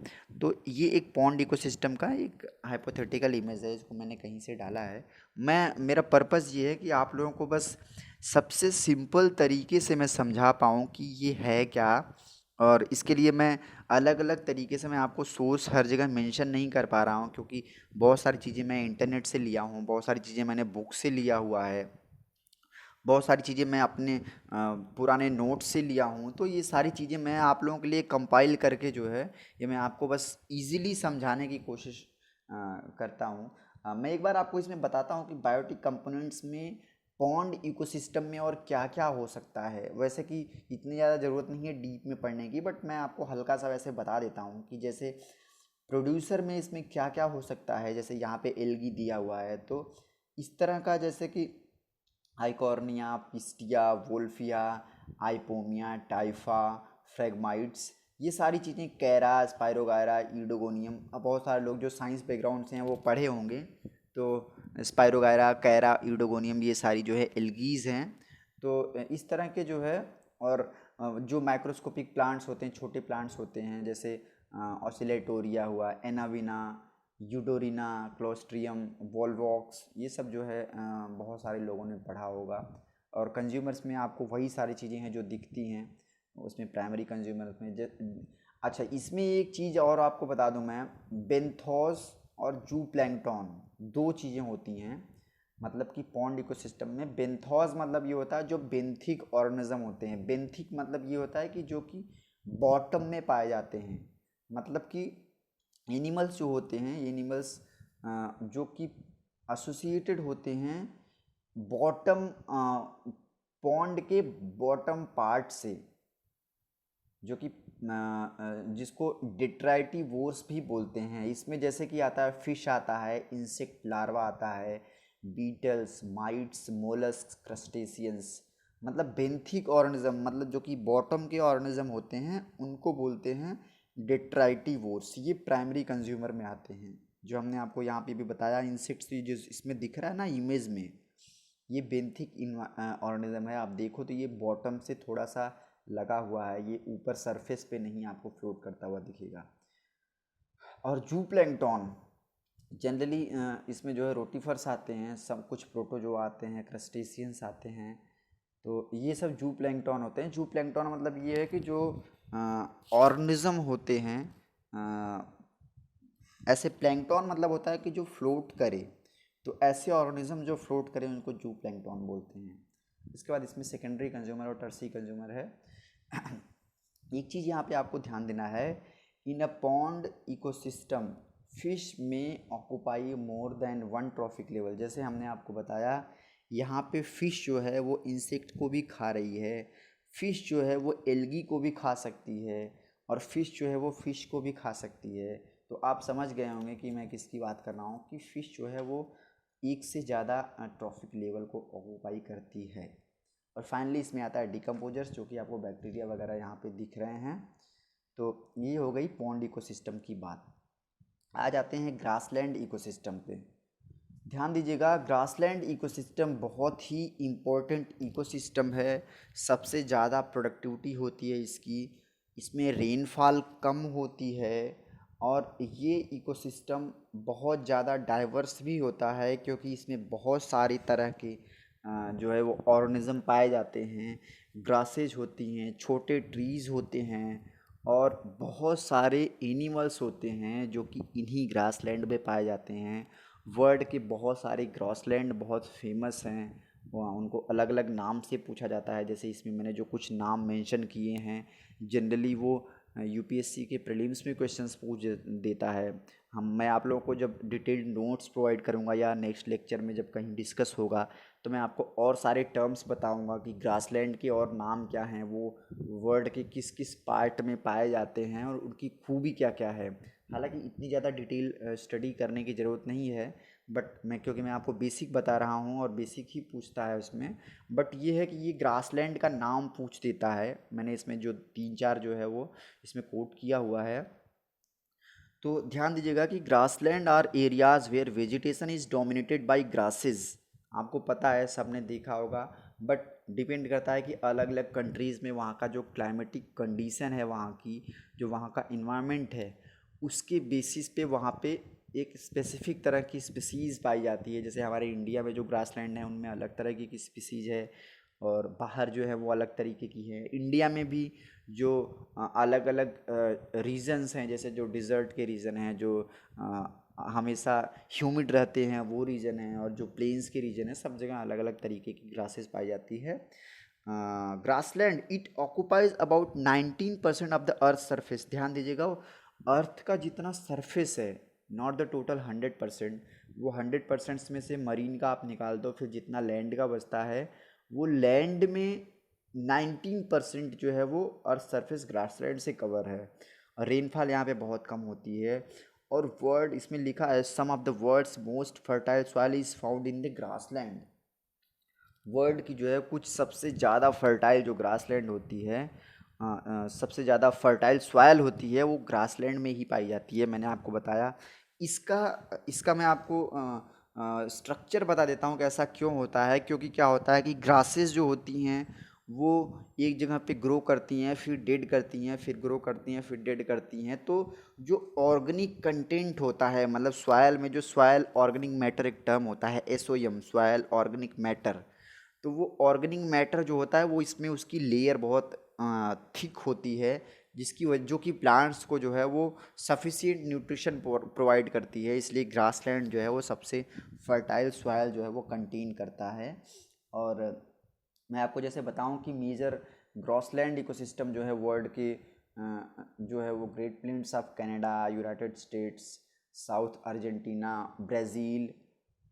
तो ये एक पॉन्ड इकोसिस्टम का एक हाइपोथेटिकल इमेज है, इसको मैंने कहीं से डाला है। मेरा पर्पस ये है कि आप लोगों को बस सबसे सिंपल तरीके से मैं समझा पाऊँ कि ये है क्या। और इसके लिए मैं अलग अलग तरीके से मैं आपको सोर्स हर जगह मेंशन नहीं कर पा रहा हूँ, क्योंकि बहुत सारी चीज़ें मैं इंटरनेट से लिया हूँ, बहुत सारी चीज़ें मैंने बुक से लिया हुआ है, बहुत सारी चीज़ें मैं अपने पुराने नोट्स से लिया हूँ। तो ये सारी चीज़ें मैं आप लोगों के लिए कंपाइल करके जो है ये मैं आपको बस इजीली समझाने की कोशिश करता हूँ। मैं एक बार आपको इसमें बताता हूँ कि बायोटिक कंपोनेंट्स में पॉन्ड इकोसिस्टम में और क्या क्या हो सकता है। वैसे कि इतनी ज़्यादा ज़रूरत नहीं है डीप में पढ़ने की, बट मैं आपको हल्का सा वैसे बता देता हूँ कि जैसे प्रोड्यूसर में इसमें क्या क्या हो सकता है। जैसे यहाँ पे एल्गी दिया हुआ है, तो इस तरह का जैसे कि आइकॉर्निया, पिस्टिया, वोल्फिया, आइपोमिया, टाइफा, फ्रेगमाइट्स, ये सारी चीज़ें, कैरा, स्पाइरोगायरा, ईडोगोनियम। अब बहुत सारे लोग जो साइंस बैकग्राउंड से हैं वो पढ़े होंगे, तो स्पाइरोगायरा, कैरा, ईडोगोनियम, ये सारी जो है एल्गीज़ हैं। तो इस तरह के जो है, और जो माइक्रोस्कोपिक प्लांट्स होते हैं, छोटे प्लांट्स होते हैं, जैसे ऑसिलेटोरिया हुआ, एनाविना, यूडोरिना, क्लोस्ट्रियम, वोल्वॉक्स, ये सब जो है बहुत सारे लोगों ने पढ़ा होगा। और कंज्यूमर्स में आपको वही सारी चीज़ें हैं जो दिखती हैं उसमें, प्राइमरी कंज्यूमर्स में। अच्छा, इसमें एक चीज़ और आपको बता दूं मैं, बेंथोस और जू प्लैंकटन, दो चीज़ें होती हैं। मतलब कि पॉन्ड इकोसिस्टम में बेंथोस मतलब ये होता है जो बेंथिक ऑर्गेनिज्म होते हैं। बेंथिक मतलब ये होता है कि जो कि बॉटम में पाए जाते हैं। मतलब कि एनिमल्स जो होते हैं, एनिमल्स जो कि एसोसिएटेड होते हैं बॉटम, पॉन्ड के बॉटम पार्ट से, जो कि जिसको डिट्राइटिवोर्स भी बोलते हैं। इसमें जैसे कि आता है फिश आता है, इंसेक्ट लार्वा आता है, बीटल्स, माइट्स, मोलस्क, क्रस्टेशियंस, मतलब बेंथिक ऑर्गेनिज्म, मतलब जो कि बॉटम के ऑर्गेनिज्म होते हैं उनको बोलते हैं डेट्राइटिवोर्स। ये प्राइमरी कंज्यूमर में आते हैं। जो हमने आपको यहाँ पे भी बताया इंसेक्ट्स, जो इसमें दिख रहा है ना इमेज में, ये बेंथिक ऑर्गेनिज्म है। आप देखो तो ये बॉटम से थोड़ा सा लगा हुआ है, ये ऊपर सरफेस पे नहीं आपको फ्लोट करता हुआ दिखेगा। और जू प्लैंकटन जनरली इसमें जो है रोटीफर्स आते हैं, सब कुछ प्रोटोजो आते हैं, क्रस्टेशियंस आते हैं। तो ये सब जू प्लैंकटन होते हैं। जू प्लैंकटन मतलब ये है कि जो ऑर्गेनिज्म होते हैं, ऐसे प्लैंकटन मतलब होता है कि जो फ्लोट करे, तो ऐसे ऑर्गेनिज्म जो फ्लोट करें उनको जू प्लैंकटन बोलते हैं। इसके बाद इसमें सेकेंडरी कंज्यूमर और टर्सी कंज्यूमर है। एक चीज़ यहाँ पे आपको ध्यान देना है, इन अ पॉन्ड इकोसिस्टम फिश में occupy more than one trophic level. जैसे हमने आपको बताया यहाँ पे फिश जो है वो इंसेक्ट को भी खा रही है, फिश जो है वो एल्गी को भी खा सकती है, और फिश जो है वो फिश को भी खा सकती है। तो आप समझ गए होंगे कि मैं किसकी बात कर रहा हूँ, कि फ़िश जो है वो एक से ज़्यादा ट्रॉफिक लेवल को ऑक्यूपाई करती है। और फाइनली इसमें आता है डिकम्पोजर्स, जो कि आपको बैक्टीरिया वगैरह यहाँ पे दिख रहे हैं। तो ये हो गई पॉन्ड इकोसिस्टम की बात। आ जाते हैं ग्रासलैंड इकोसिस्टम पे। ध्यान दीजिएगा, ग्रासलैंड इकोसिस्टम बहुत ही इम्पोर्टेंट इकोसिस्टम है। सबसे ज़्यादा प्रोडक्टिविटी होती है इसकी, इसमें रेनफॉल कम होती है, और ये इकोसिस्टम बहुत ज़्यादा डाइवर्स भी होता है, क्योंकि इसमें बहुत सारी तरह के जो है वो ऑर्गेनिज्म पाए जाते हैं। ग्रासेज होती हैं, छोटे ट्रीज़ होते हैं, और बहुत सारे एनिमल्स होते हैं जो कि इन्हीं ग्रासलैंड में पाए जाते हैं। वर्ल्ड के बहुत सारे ग्रासलैंड बहुत फेमस हैं, वहाँ उनको अलग अलग नाम से पूछा जाता है। जैसे इसमें मैंने जो कुछ नाम मेंशन किए हैं, जनरली वो यूपीएससी के प्रीलिम्स में क्वेश्चंस पूछ देता है। मैं आप लोगों को जब डिटेल्ड नोट्स प्रोवाइड करूँगा या नेक्स्ट लेक्चर में जब कहीं डिस्कस होगा, तो मैं आपको और सारे टर्म्स बताऊंगा कि ग्रासलैंड के और नाम क्या हैं, वो वर्ल्ड के किस किस पार्ट में पाए जाते हैं, और उनकी खूबी क्या क्या है। हालांकि इतनी ज़्यादा डिटेल स्टडी करने की ज़रूरत नहीं है, बट क्योंकि मैं आपको बेसिक बता रहा हूँ और बेसिक ही पूछता है उसमें। बट ये है कि ये ग्रासलैंड का नाम पूछ देता है। मैंने इसमें जो 3-4 जो है वो इसमें कोट किया हुआ है। तो ध्यान दीजिएगा कि grassland are areas where vegetation is dominated by grasses. आपको पता है, सबने देखा होगा, बट डिपेंड करता है कि अलग अलग कंट्रीज़ में वहाँ का जो क्लाइमेटिक कंडीशन है, वहाँ की जो वहाँ का इन्वायरमेंट है, उसके बेसिस पे वहाँ पे एक स्पेसिफिक तरह की स्पीसीज़ पाई जाती है। जैसे हमारे इंडिया में जो ग्रासलैंड है उनमें अलग तरह की स्पीसीज़ है, और बाहर जो है वो अलग तरीके की है। इंडिया में भी जो अलग अलग रीजन्स हैं, जैसे जो डिज़र्ट के रीजन हैं, जो हमेशा ह्यूमिड रहते हैं वो रीजन है, और जो प्लेन्स के रीजन है, सब जगह अलग अलग तरीके की ग्रासेस पाई जाती है। Grassland it occupies about 19% of the earth surface. ध्यान दीजिएगा, अर्थ का जितना सरफेस है, नॉट द टोटल 100%, वो 100% में से मरीन का आप निकाल दो, फिर जितना लैंड का बचता है, वो लैंड में 19% जो है वो अर्थ सरफेस ग्रासलैंड से कवर है। और रेनफॉल यहाँ पे बहुत कम होती है। और वर्ल्ड इसमें लिखा है some of the world's most fertile soil is found in the grassland. World की जो है कुछ सबसे ज़्यादा फर्टाइल जो ग्रासलैंड होती है, सबसे ज़्यादा फर्टाइल सॉइल होती है, वो ग्रासलैंड में ही पाई जाती है। मैंने आपको बताया इसका इसका मैं आपको स्ट्रक्चर बता देता हूँ कि ऐसा क्यों होता है। क्योंकि क्या होता है कि ग्रासेस जो होती हैं वो एक जगह पे ग्रो करती हैं, फिर डेड करती हैं, फिर ग्रो करती हैं, फिर डेड करती हैं। तो जो ऑर्गेनिक कंटेंट होता है, मतलब सॉयल में जो सॉयल ऑर्गेनिक मैटर एक टर्म होता है, SOM, सॉयल ऑर्गेनिक मैटर। तो वो ऑर्गेनिक मैटर जो होता है वो इसमें उसकी लेयर बहुत थिक होती है, जिसकी वजह जो कि प्लांट्स को जो है वो सफिशिएंट न्यूट्रिशन प्रोवाइड करती है। इसलिए ग्रासलैंड जो है वो सबसे फर्टाइल सॉइल जो है वो कंटेन करता है। और मैं आपको जैसे बताऊं कि मेजर ग्रासलैंड इकोसिस्टम जो है वर्ल्ड के जो है वो great plains of Canada, United States, South Argentina, Brazil,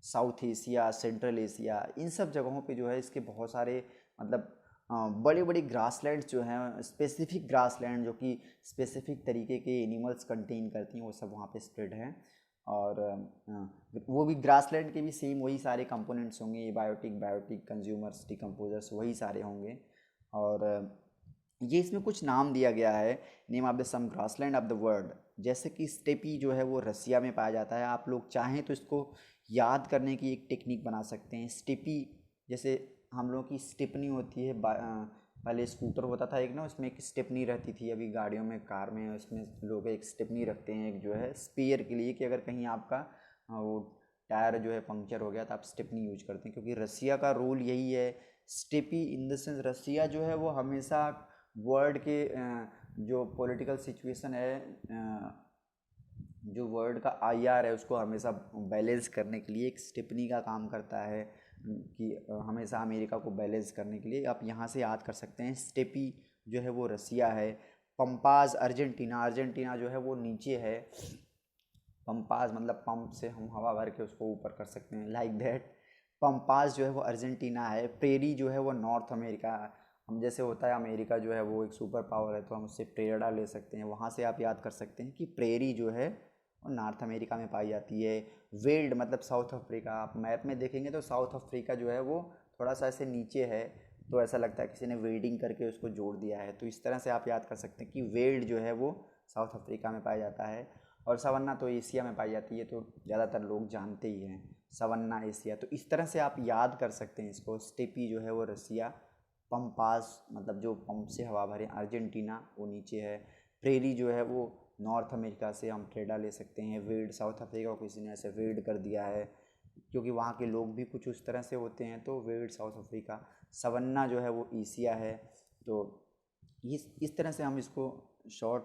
South Asia, Central Asia, इन सब जगहों पे जो है इसके बहुत सारे मतलब बड़े बड़े ग्रासलैंड्स जो हैं, स्पेसिफिक ग्रासलैंड जो कि स्पेसिफिक तरीके के एनिमल्स कंटेन करती हैं, वो सब वहाँ पे स्प्रेड हैं। और वो भी ग्रासलैंड के भी सेम वही सारे कंपोनेंट्स होंगे, एबायोटिक, बायोटिक, कंज्यूमर्स, डिकम्पोजर्स, वही सारे होंगे। और ये इसमें कुछ नाम दिया गया है, name of the sum grassland of the world. जैसे कि स्टेपी जो है वो रसिया में पाया जाता है। आप लोग चाहें तो इसको याद करने की एक टेक्निक बना सकते हैं। स्टेपी, जैसे हम लोगों की स्टेपनी होती है, पहले स्कूटर होता था एक ना, उसमें एक स्टेपनी रहती थी। अभी गाड़ियों में, कार में, उसमें लोग एक स्टेपनी रखते हैं, एक जो है स्पेयर के लिए, कि अगर कहीं आपका वो टायर जो है पंक्चर हो गया तो आप स्टेपनी यूज करते हैं। क्योंकि रसिया का रूल यही है, स्टेपी इन द सेंस, रसिया जो है वो हमेशा वर्ल्ड के जो पॉलिटिकल सिचुएशन है, जो वर्ल्ड का आईआर है, उसको हमेशा बैलेंस करने के लिए एक स्टेपनी का काम करता है, कि हमेशा अमेरिका को बैलेंस करने के लिए। आप यहाँ से याद कर सकते हैं, स्टेपी जो है वो रसिया है। पंपाज अर्जेंटीना, अर्जेंटीना जो है वो नीचे है। पंपाज मतलब पंप से हम हवा भर के उसको ऊपर कर सकते हैं, लाइक दैट। पंपाज जो है वो अर्जेंटीना है। प्रेरी जो है वो नॉर्थ अमेरिका। हम जैसे होता है अमेरिका जो है वो एक सुपर पावर है, तो हम उससे प्रेरणा ले सकते हैं, वहाँ से आप याद कर सकते हैं कि प्रेरी जो है वो नॉर्थ अमेरिका में पाई जाती है। वेल्ड मतलब साउथ अफ्रीका। आप मैप में देखेंगे तो साउथ अफ्रीका जो है वो थोड़ा सा ऐसे नीचे है, तो ऐसा लगता है किसी ने वेल्डिंग करके उसको जोड़ दिया है। तो इस तरह से आप याद कर सकते हैं कि वेल्ड जो है वो साउथ अफ्रीका में पाया जाता है। और सवन्ना तो एशिया में पाई जाती है, तो ज़्यादातर लोग जानते ही हैं, सवन्ना एशिया। तो इस तरह से आप याद कर सकते हैं इसको। स्टेपी जो है वो रसिया, पंपास मतलब जो पंप से हवा भरे अर्जेंटीना, वो नीचे है। प्रेरी जो है वो नॉर्थ अमेरिका से हम ट्रेडा ले सकते हैं। वेल्ड साउथ अफ्रीका को किसी ने ऐसे वेल्ड कर दिया है, क्योंकि वहाँ के लोग भी कुछ उस तरह से होते हैं, तो वेल्ड साउथ अफ्रीका। सवन्ना जो है वो एशिया है। तो इस तरह से हम इसको शॉर्ट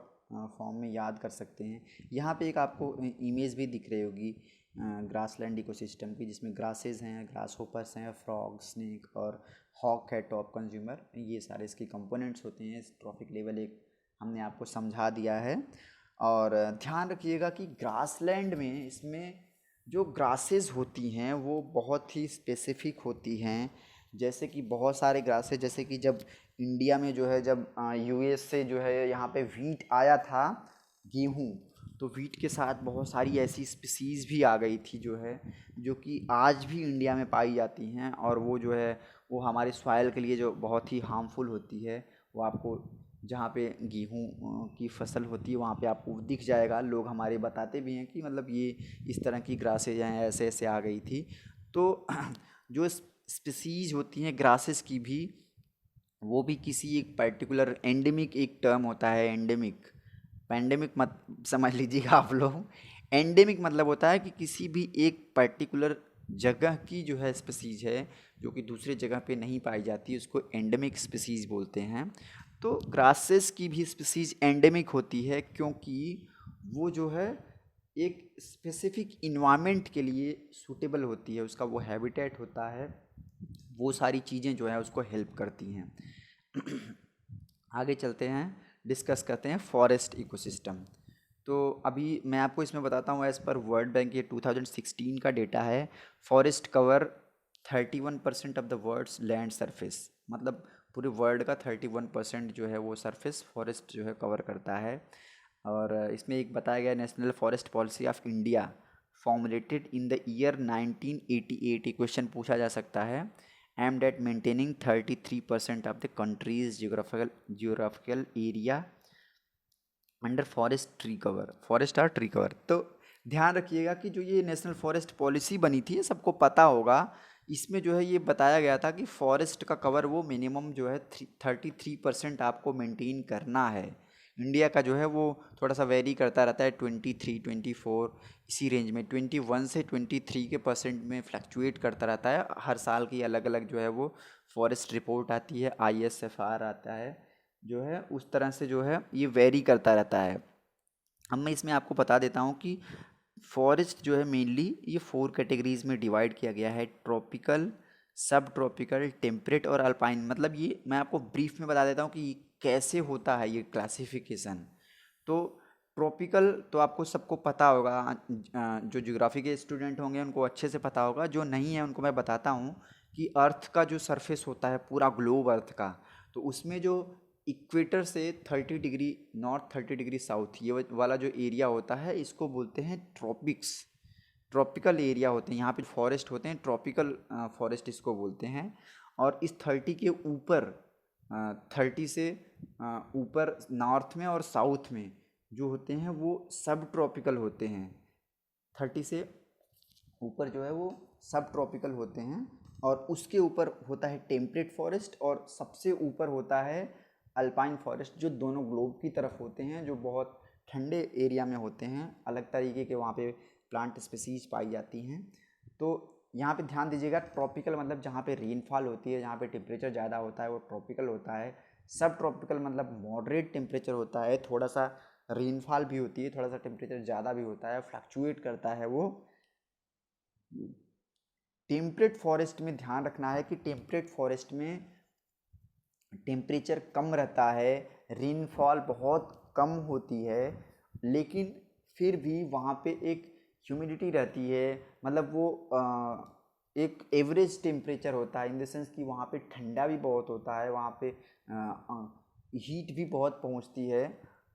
फॉर्म में याद कर सकते हैं। यहाँ पे एक आपको इमेज भी दिख रही होगी ग्रासलैंड इकोसिस्टम की, जिसमें ग्रासेस हैं, ग्रास होपर्स हैं, फ्रॉग, स्नेक और हॉक है, टॉप कंज्यूमर। ये सारे इसके कंपोनेंट्स होते हैं। ट्रॉफिक लेवल एक हमने आपको समझा दिया है। और ध्यान रखिएगा कि ग्रासलैंड में, इसमें जो ग्रासेस होती हैं वो बहुत ही स्पेसिफिक होती हैं। जैसे कि बहुत सारे ग्रासेस, जैसे कि जब इंडिया में जो है, जब यूएस से जो है यहाँ पे व्हीट आया था, गेहूँ, तो व्हीट के साथ बहुत सारी ऐसी स्पीसीज़ भी आ गई थी जो है, जो कि आज भी इंडिया में पाई जाती हैं। और वो जो है वो हमारे सॉइल के लिए जो बहुत ही हार्मफुल होती है। वो आपको जहाँ पे गेहूँ की फसल होती है वहाँ पे आपको दिख जाएगा। लोग हमारे बताते भी हैं कि मतलब ये इस तरह की ग्रासेज हैं, ऐसे ऐसे आ गई थी। तो जो स्पीसीज होती हैं ग्रासेस की भी, वो भी किसी एक पर्टिकुलर एंडेमिक, एक टर्म होता है एंडेमिक, पैंडेमिक मत समझ लीजिएगा आप लोग। एंडेमिक मतलब होता है कि किसी भी एक पर्टिकुलर जगह की जो है स्पीसीज है, जो कि दूसरे जगह पे नहीं पाई जाती, उसको एंडेमिक स्पीसीज बोलते हैं। तो ग्रासेस की भी स्पीसीज एंडेमिक होती है, क्योंकि वो जो है एक स्पेसिफिक इन्वायरमेंट के लिए सूटेबल होती है, उसका वो हैबिटेट होता है, वो सारी चीज़ें जो है उसको हेल्प करती हैं। आगे चलते हैं, डिस्कस करते हैं फॉरेस्ट इकोसिस्टम। तो अभी मैं आपको इसमें बताता हूँ, एज़ पर वर्ल्ड बैंक ये 2016 का डेटा है। Forest cover 31% of the world's land surface, मतलब पूरे वर्ल्ड का 31% जो है वो सरफेस फॉरेस्ट जो है कवर करता है। और इसमें एक बताया गया, national forest policy of India formulated in the year 1988। Question पूछा जा सकता है, aimed at maintaining 33% of the country's geographical area under forest tree cover, forest और ट्री कवर। तो ध्यान रखिएगा कि जो ये नेशनल फॉरेस्ट पॉलिसी बनी थी, ये सबको पता होगा। इसमें जो है ये बताया गया था कि फॉरेस्ट का कवर वो मिनिमम जो है 33% आपको मेंटेन करना है। इंडिया का जो है वो थोड़ा सा वेरी करता रहता है, 23, 24 इसी रेंज में, 21 से 23 के परसेंट में फ्लक्चुएट करता रहता है। हर साल की अलग अलग जो है वो फॉरेस्ट रिपोर्ट आती है, ISFR आता है, जो है उस तरह से जो है ये वेरी करता रहता है। अब मैं इसमें आपको बता देता हूँ कि फॉरेस्ट जो है मेनली ये 4 कैटेगरीज में डिवाइड किया गया है, ट्रॉपिकल, सब ट्रॉपिकल, टेम्परेट और अल्पाइन। मतलब ये मैं आपको ब्रीफ में बता देता हूँ कि कैसे होता है ये क्लासिफिकेशन। तो ट्रॉपिकल तो आपको सबको पता होगा, जो ज्योग्राफी के स्टूडेंट होंगे उनको अच्छे से पता होगा, जो नहीं है उनको मैं बताता हूँ कि अर्थ का जो सरफेस होता है पूरा ग्लोब अर्थ का, तो उसमें जो इक्वेटर से 30 डिग्री नॉर्थ 30 डिग्री साउथ ये वाला जो एरिया होता है इसको बोलते हैं ट्रॉपिक्स। ट्रॉपिकल एरिया होते हैं, यहाँ पे फॉरेस्ट होते हैं, ट्रॉपिकल फॉरेस्ट इसको बोलते हैं। और इस 30 के ऊपर 30 से ऊपर नॉर्थ में और साउथ में जो होते हैं वो सब ट्रॉपिकल होते हैं। 30 से ऊपर जो है वो सब ट्रॉपिकल होते हैं, और उसके ऊपर होता है टेम्परेट फॉरेस्ट, और सबसे ऊपर होता है अल्पाइन फॉरेस्ट, जो दोनों ग्लोब की तरफ होते हैं, जो बहुत ठंडे एरिया में होते हैं। अलग तरीके के वहाँ पे प्लांट स्पीसीज पाई जाती हैं। तो यहाँ पे ध्यान दीजिएगा, ट्रॉपिकल मतलब जहाँ पे रेनफॉल होती है, जहाँ पे टेम्परेचर ज़्यादा होता है वो ट्रॉपिकल होता है। सब ट्रॉपिकल मतलब मॉडरेट टेम्परेचर होता है, थोड़ा सा रेनफॉल भी होती है, थोड़ा सा टेम्परेचर ज़्यादा भी होता है, फ्लक्चुएट करता है वो। टेम्परेट फॉरेस्ट में ध्यान रखना है कि टेम्परेट फॉरेस्ट में टेम्परेचर कम रहता है, रेनफॉल बहुत कम होती है, लेकिन फिर भी वहाँ पे एक ह्यूमिडिटी रहती है। मतलब वो एक एवरेज टेम्परेचर होता है, इन द सेंस कि वहाँ पे ठंडा भी बहुत होता है, वहाँ पे हीट भी बहुत पहुँचती है।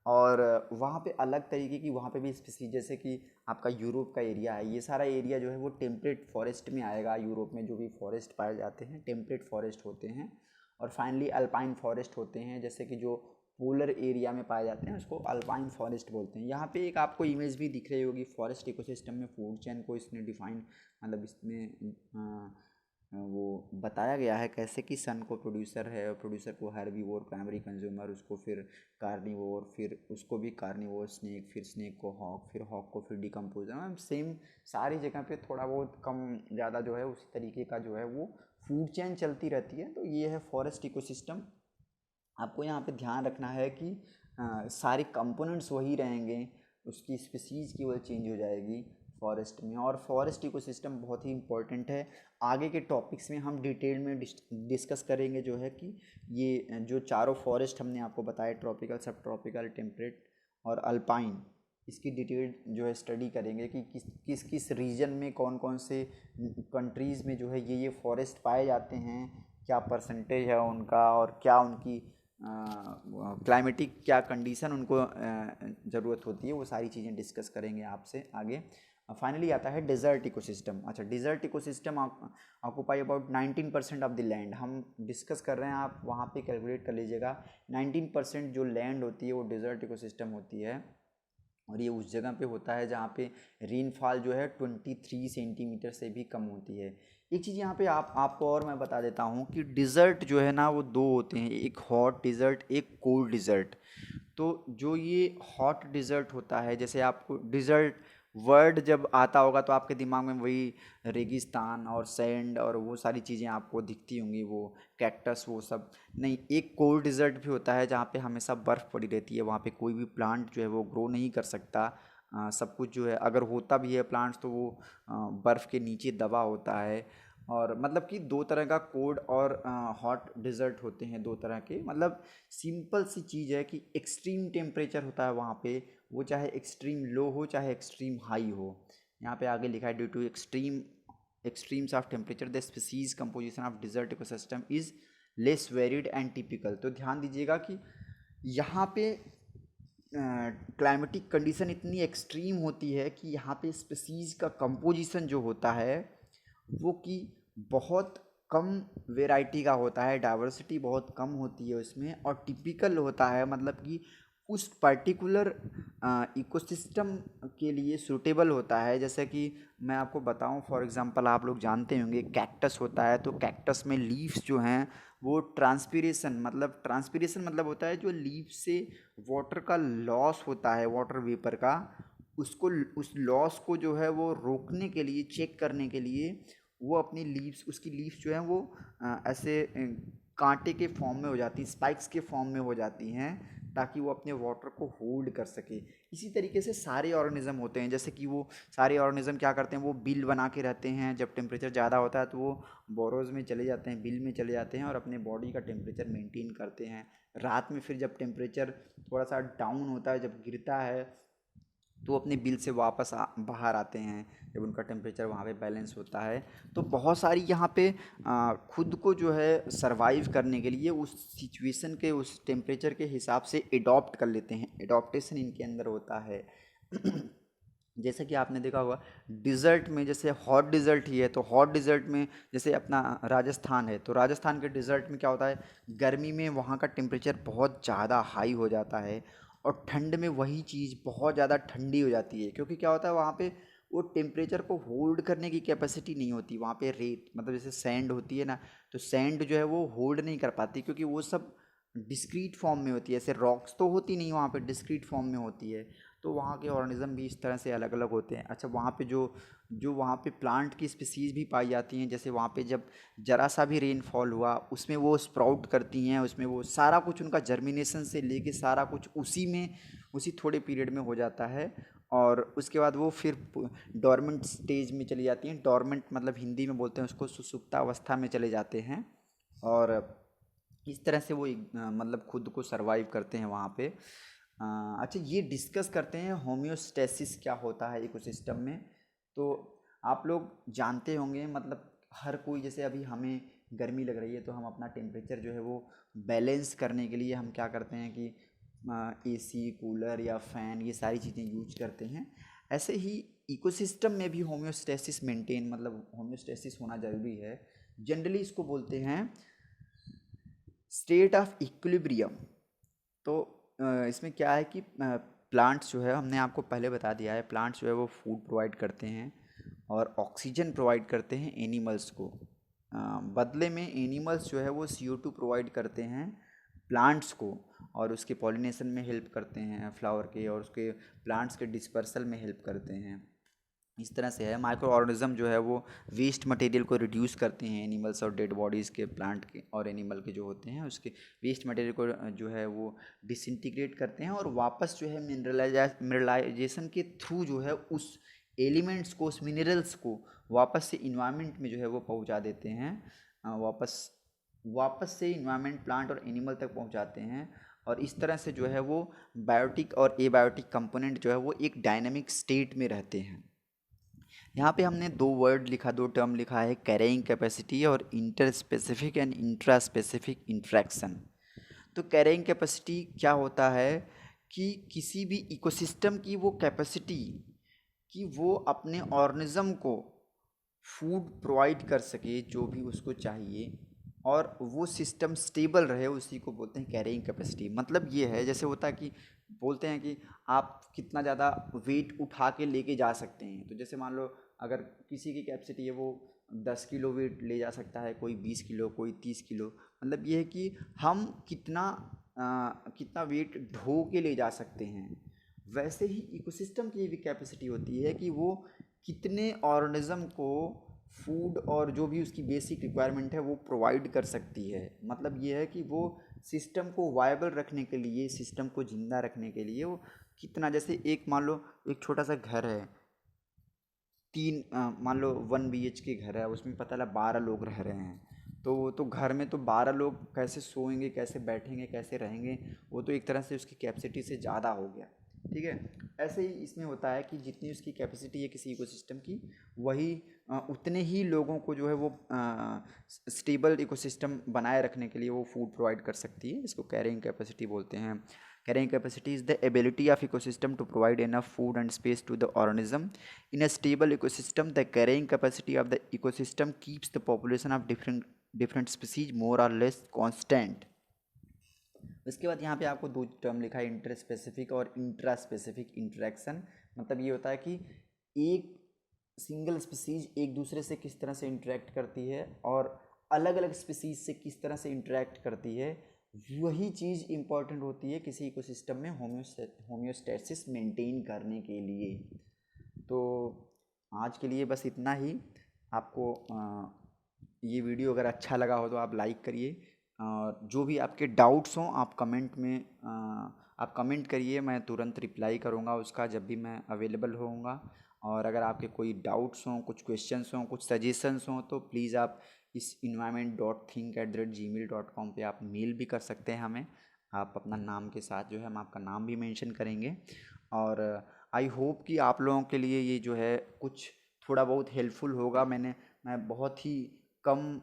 और वहाँ पे अलग तरीके की वहाँ पे भी स्पीसीज, जैसे कि आपका यूरोप का एरिया है, ये सारा एरिया जो है वो टेम्परेट फॉरेस्ट में आएगा। यूरोप में जो भी फॉरेस्ट पाए जाते हैं टेम्परेट फॉरेस्ट होते हैं। और फाइनली अल्पाइन फॉरेस्ट होते हैं, जैसे कि जो पोलर एरिया में पाए जाते हैं उसको अल्पाइन फॉरेस्ट बोलते हैं। यहाँ पे एक आपको इमेज भी दिख रही होगी, फॉरेस्ट इकोसिस्टम में फूड चेन को इसने डिफाइन, मतलब इसमें वो बताया गया है कैसे कि सन को प्रोड्यूसर है, और प्रोड्यूसर को हर्बीवोर, प्राइमरी कंज्यूमर, उसको फिर कार्निवोर, फिर उसको भी कार्निवोर स्नेक, फिर स्नेक को हॉक, फिर हॉक को फिर डिकम्पोजर। मतलब सेम सारी जगह पे थोड़ा बहुत कम ज़्यादा जो है उसी तरीके का जो है वो फूड चेन चलती रहती है। तो ये है फॉरेस्ट इकोसिस्टम। आपको यहाँ पे ध्यान रखना है कि सारे कंपोनेंट्स वही रहेंगे, उसकी स्पीसीज़ की वजह चेंज हो जाएगी फॉरेस्ट में। और फॉरेस्ट इकोसिस्टम बहुत ही इंपॉर्टेंट है। आगे के टॉपिक्स में हम डिटेल में डिस्कस करेंगे जो है कि ये जो चारों फॉरेस्ट हमने आपको बताया, ट्रॉपिकल, सब ट्रॉपिकल, टेम्परेट और अल्पाइन, इसकी डिटेल जो है स्टडी करेंगे कि किस किस रीजन में कौन कौन से कंट्रीज़ में जो है ये फॉरेस्ट पाए जाते हैं, क्या परसेंटेज है उनका, और क्या उनकी क्लाइमेटिक क्या कंडीशन उनको ज़रूरत होती है, वो सारी चीज़ें डिस्कस करेंगे आपसे आगे। फाइनली आता है डिज़र्ट इकोसिस्टम। अच्छा, desert ecosystem occupy about 19% of the land. हम डिस्कस कर रहे हैं, आप वहाँ पे कैलकुलेट कर लीजिएगा। 19% जो लैंड होती है वो डिज़र्ट इकोसिस्टम होती है, और ये उस जगह पे होता है जहाँ पे रेनफॉल जो है 23 सेंटीमीटर से भी कम होती है। एक चीज़ यहाँ पे आपको और मैं बता देता हूँ कि डिज़र्ट जो है ना वो दो होते हैं, एक हॉट डिज़र्ट, एक कोल्ड डिज़र्ट। तो जो ये हॉट डिज़र्ट होता है, जैसे आपको डिज़र्ट वर्ड जब आता होगा तो आपके दिमाग में वही रेगिस्तान और सैंड और वो सारी चीज़ें आपको दिखती होंगी, वो कैक्टस वो सब। नहीं, एक कोल्ड डिज़र्ट भी होता है जहाँ पे हमेशा बर्फ़ पड़ी रहती है, वहाँ पे कोई भी प्लांट जो है वो ग्रो नहीं कर सकता। सब कुछ जो है, अगर होता भी है प्लांट्स तो वो बर्फ़ के नीचे दबा होता है। और मतलब कि दो तरह का कोल्ड और हॉट डिज़र्ट होते हैं, दो तरह के। मतलब सिंपल सी चीज़ है कि एक्सट्रीम टेम्परेचर होता है वहाँ पे, वो चाहे एक्सट्रीम लो हो चाहे एक्सट्रीम हाई हो। यहाँ पे आगे लिखा है due two extremes of temperature the species composition of dessert ecosystem is less varied and typical. तो ध्यान दीजिएगा कि यहाँ पे क्लाइमेटिक कंडीशन इतनी एक्सट्रीम होती है कि यहाँ पे स्पीसीज का कंपोजिशन जो होता है वो कि बहुत कम वेराइटी का होता है, डाइवर्सिटी बहुत कम होती है उसमें, और टिपिकल होता है, मतलब कि उस पर्टिकुलर इकोसिस्टम के लिए सूटेबल होता है। जैसे कि मैं आपको बताऊं, फॉर एग्जांपल आप लोग जानते होंगे कैक्टस होता है, तो कैक्टस में लीव्स जो हैं वो ट्रांसपीरेशन मतलब होता है जो लीव से वाटर का लॉस होता है, वाटर वेपर का, उसको उस लॉस को जो है वो रोकने के लिए, चेक करने के लिए वो अपनी लीव्स, उसकी लीव्स जो हैं वो ऐसे कांटे के फॉर्म में हो जाती हैं, स्पाइक्स के फॉर्म में हो जाती हैं, ताकि वो अपने वाटर को होल्ड कर सके। इसी तरीके से सारे ऑर्गेनिज्म होते हैं, जैसे कि वो सारे ऑर्गेनिज्म क्या करते हैं, वो बिल बना के रहते हैं। जब टेम्परेचर ज़्यादा होता है तो वो बोरोज में चले जाते हैं, बिल में चले जाते हैं, और अपने बॉडी का टेम्परेचर मेंटेन करते हैं। रात में फिर जब टेम्परेचर थोड़ा सा डाउन होता है, जब गिरता है तो अपने बिल से वापस बाहर आते हैं जब उनका टेम्परेचर वहाँ पे बैलेंस होता है। तो बहुत सारी यहाँ पे खुद को जो है सरवाइव करने के लिए उस सिचुएशन के उस टेम्परेचर के हिसाब से एडॉप्ट कर लेते हैं, एडॉप्टेशन इनके अंदर होता है। जैसे कि आपने देखा होगा डिज़र्ट में, जैसे हॉट डिज़र्ट ही है तो हॉट डिज़र्ट में जैसे अपना राजस्थान है तो राजस्थान के डिज़र्ट में क्या होता है, गर्मी में वहाँ का टेम्परेचर बहुत ज़्यादा हाई हो जाता है और ठंड में वही चीज़ बहुत ज़्यादा ठंडी हो जाती है, क्योंकि क्या होता है वहाँ पे वो टेम्परेचर को होल्ड करने की कैपेसिटी नहीं होती। वहाँ पे रेत मतलब जैसे सैंड होती है ना, तो सैंड जो है वो होल्ड नहीं कर पाती, क्योंकि वो सब डिस्क्रीट फॉर्म में होती है। ऐसे रॉक्स तो होती नहीं वहाँ पे, डिस्क्रीट फॉर्म में होती है। तो वहाँ के ऑर्गेनिज्म भी इस तरह से अलग अलग होते हैं। अच्छा, वहाँ पे जो जो वहाँ पे प्लांट की स्पीसीज़ भी पाई जाती हैं, जैसे वहाँ पे जब ज़रा सा भी रेनफॉल हुआ उसमें वो स्प्राउट करती हैं, उसमें वो सारा कुछ उनका जर्मिनेशन से लेके सारा कुछ उसी में उसी थोड़े पीरियड में हो जाता है। और उसके बाद वो फिर डोरमेंट स्टेज में चली जाती हैं। डोरमेंट मतलब हिंदी में बोलते हैं उसको, सुसुप्तावस्था में चले जाते हैं। और इस तरह से वो मतलब खुद को सरवाइव करते हैं वहाँ पे। अच्छा, ये डिस्कस करते हैं होम्योस्टेसिस क्या होता है इकोसिस्टम में। तो आप लोग जानते होंगे, मतलब हर कोई, जैसे अभी हमें गर्मी लग रही है तो हम अपना टेम्परेचर जो है वो बैलेंस करने के लिए हम क्या करते हैं कि एसी, कूलर या फ़ैन ये सारी चीज़ें यूज करते हैं। ऐसे ही इकोसिस्टम में भी होम्योस्टेसिस मेंटेन, मतलब होम्योस्टेसिस होना ज़रूरी है। जनरली इसको बोलते हैं स्टेट ऑफ इक्विलिब्रियम। तो इसमें क्या है कि प्लांट्स जो है, हमने आपको पहले बता दिया है, प्लांट्स जो है वो फूड प्रोवाइड करते हैं और ऑक्सीजन प्रोवाइड करते हैं एनिमल्स को। बदले में एनिमल्स जो है वो CO2 प्रोवाइड करते हैं प्लांट्स को, और उसके पॉलिनेशन में हेल्प करते हैं फ्लावर के, और उसके प्लांट्स के डिस्पर्सल में हेल्प करते हैं। इस तरह से है। माइक्रो ऑर्गेनिज्म जो है वो वेस्ट मटेरियल को रिड्यूस करते हैं, एनिमल्स और डेड बॉडीज़ के, प्लांट के और एनिमल के जो होते हैं उसके वेस्ट मटेरियल को जो है वो डिसइंटीग्रेट करते हैं और वापस जो है मिनरलाइजेशन के थ्रू जो है उस एलिमेंट्स को, उस मिनरल्स को वापस से इन्वायरमेंट में जो है वो पहुंचा देते हैं। वापस वापस से इन्वायरमेंट, प्लांट और एनिमल तक पहुंचाते हैं। और इस तरह से जो है वो बायोटिक और एबायोटिक कंपोनेंट जो है वो एक डायनेमिक स्टेट में रहते हैं। यहाँ पे हमने दो वर्ड लिखा, दो टर्म लिखा है, कैरिंग कैपेसिटी और inter specific and intra specific interaction. तो कैरिंग कैपेसिटी क्या होता है कि किसी भी इकोसिस्टम की वो कैपेसिटी कि वो अपने ऑर्गेनिज्म को फूड प्रोवाइड कर सके जो भी उसको चाहिए, और वो सिस्टम स्टेबल रहे, उसी को बोलते हैं कैरिंग कैपेसिटी। मतलब ये है, जैसे होता है कि बोलते हैं कि आप कितना ज़्यादा वेट उठा के लेके जा सकते हैं। तो जैसे मान लो अगर किसी की कैपेसिटी है वो 10 किलो वेट ले जा सकता है, कोई 20 किलो, कोई 30 किलो। मतलब ये है कि हम कितना वेट ढो के ले जा सकते हैं। वैसे ही इकोसिस्टम की भी कैपेसिटी होती है कि वो कितने ऑर्गेनिज्म को फूड और जो भी उसकी बेसिक रिक्वायरमेंट है वो प्रोवाइड कर सकती है। मतलब ये है कि वो सिस्टम को वायबल रखने के लिए, सिस्टम को ज़िंदा रखने के लिए वो कितना, जैसे एक मान लो एक छोटा सा घर है, मान लो 1 BHK घर है, उसमें पता लगा 12 लोग रह रहे हैं। तो घर में तो 12 लोग कैसे सोएंगे, कैसे बैठेंगे, कैसे रहेंगे, वो तो एक तरह से उसकी कैपेसिटी से ज़्यादा हो गया। ठीक है। ऐसे ही इसमें होता है कि जितनी उसकी कैपेसिटी है किसी इकोसिस्टम की, वही उतने ही लोगों को जो है वो स्टेबल इकोसिस्टम बनाए रखने के लिए वो फूड प्रोवाइड कर सकती है। इसको कैरिंग कैपेसिटी बोलते हैं। Carrying capacity is the ability of ecosystem to provide enough food and space to the organism. In a stable ecosystem, the carrying capacity of the ecosystem keeps the population of different species more or less constant. उसके बाद यहाँ पे आपको दो term लिखा है, inter specific और intra specific interaction. मतलब ये होता है कि एक सिंगल स्पीसीज एक दूसरे से किस तरह से इंटरेक्ट करती है और अलग अलग स्पीसीज से किस तरह से इंटरेक्ट करती है। वही चीज़ इम्पॉर्टेंट होती है किसी इकोसिस्टम में होम्योस्टेसिस मेंटेन करने के लिए। तो आज के लिए बस इतना ही। आपको ये वीडियो अगर अच्छा लगा हो तो आप लाइक करिए, और जो भी आपके डाउट्स हों आप कमेंट में आप कमेंट करिए, मैं तुरंत रिप्लाई करूँगा उसका जब भी मैं अवेलेबल होऊंगा। और अगर आपके कोई डाउट्स हों, कुछ क्वेश्चंस हों, कुछ सजेशंस हों, तो प्लीज़ आप इस environment.think@gmail.com पे आप मेल भी कर सकते हैं हमें। आप अपना नाम के साथ जो है हम आपका नाम भी मेंशन करेंगे। और आई होप कि आप लोगों के लिए ये जो है कुछ थोड़ा बहुत हेल्पफुल होगा। मैं बहुत ही कम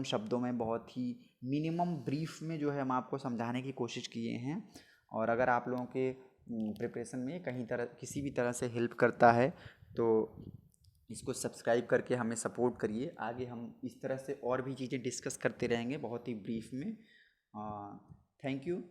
शब्दों में, बहुत ही मिनिमम ब्रीफ में जो है हम आपको समझाने की कोशिश किए हैं। और अगर आप लोगों के प्रिपरेशन में किसी भी तरह से हेल्प करता है तो इसको सब्सक्राइब करके हमें सपोर्ट करिए। आगे हम इस तरह से और भी चीज़ें डिस्कस करते रहेंगे बहुत ही ब्रीफ में। Thank you.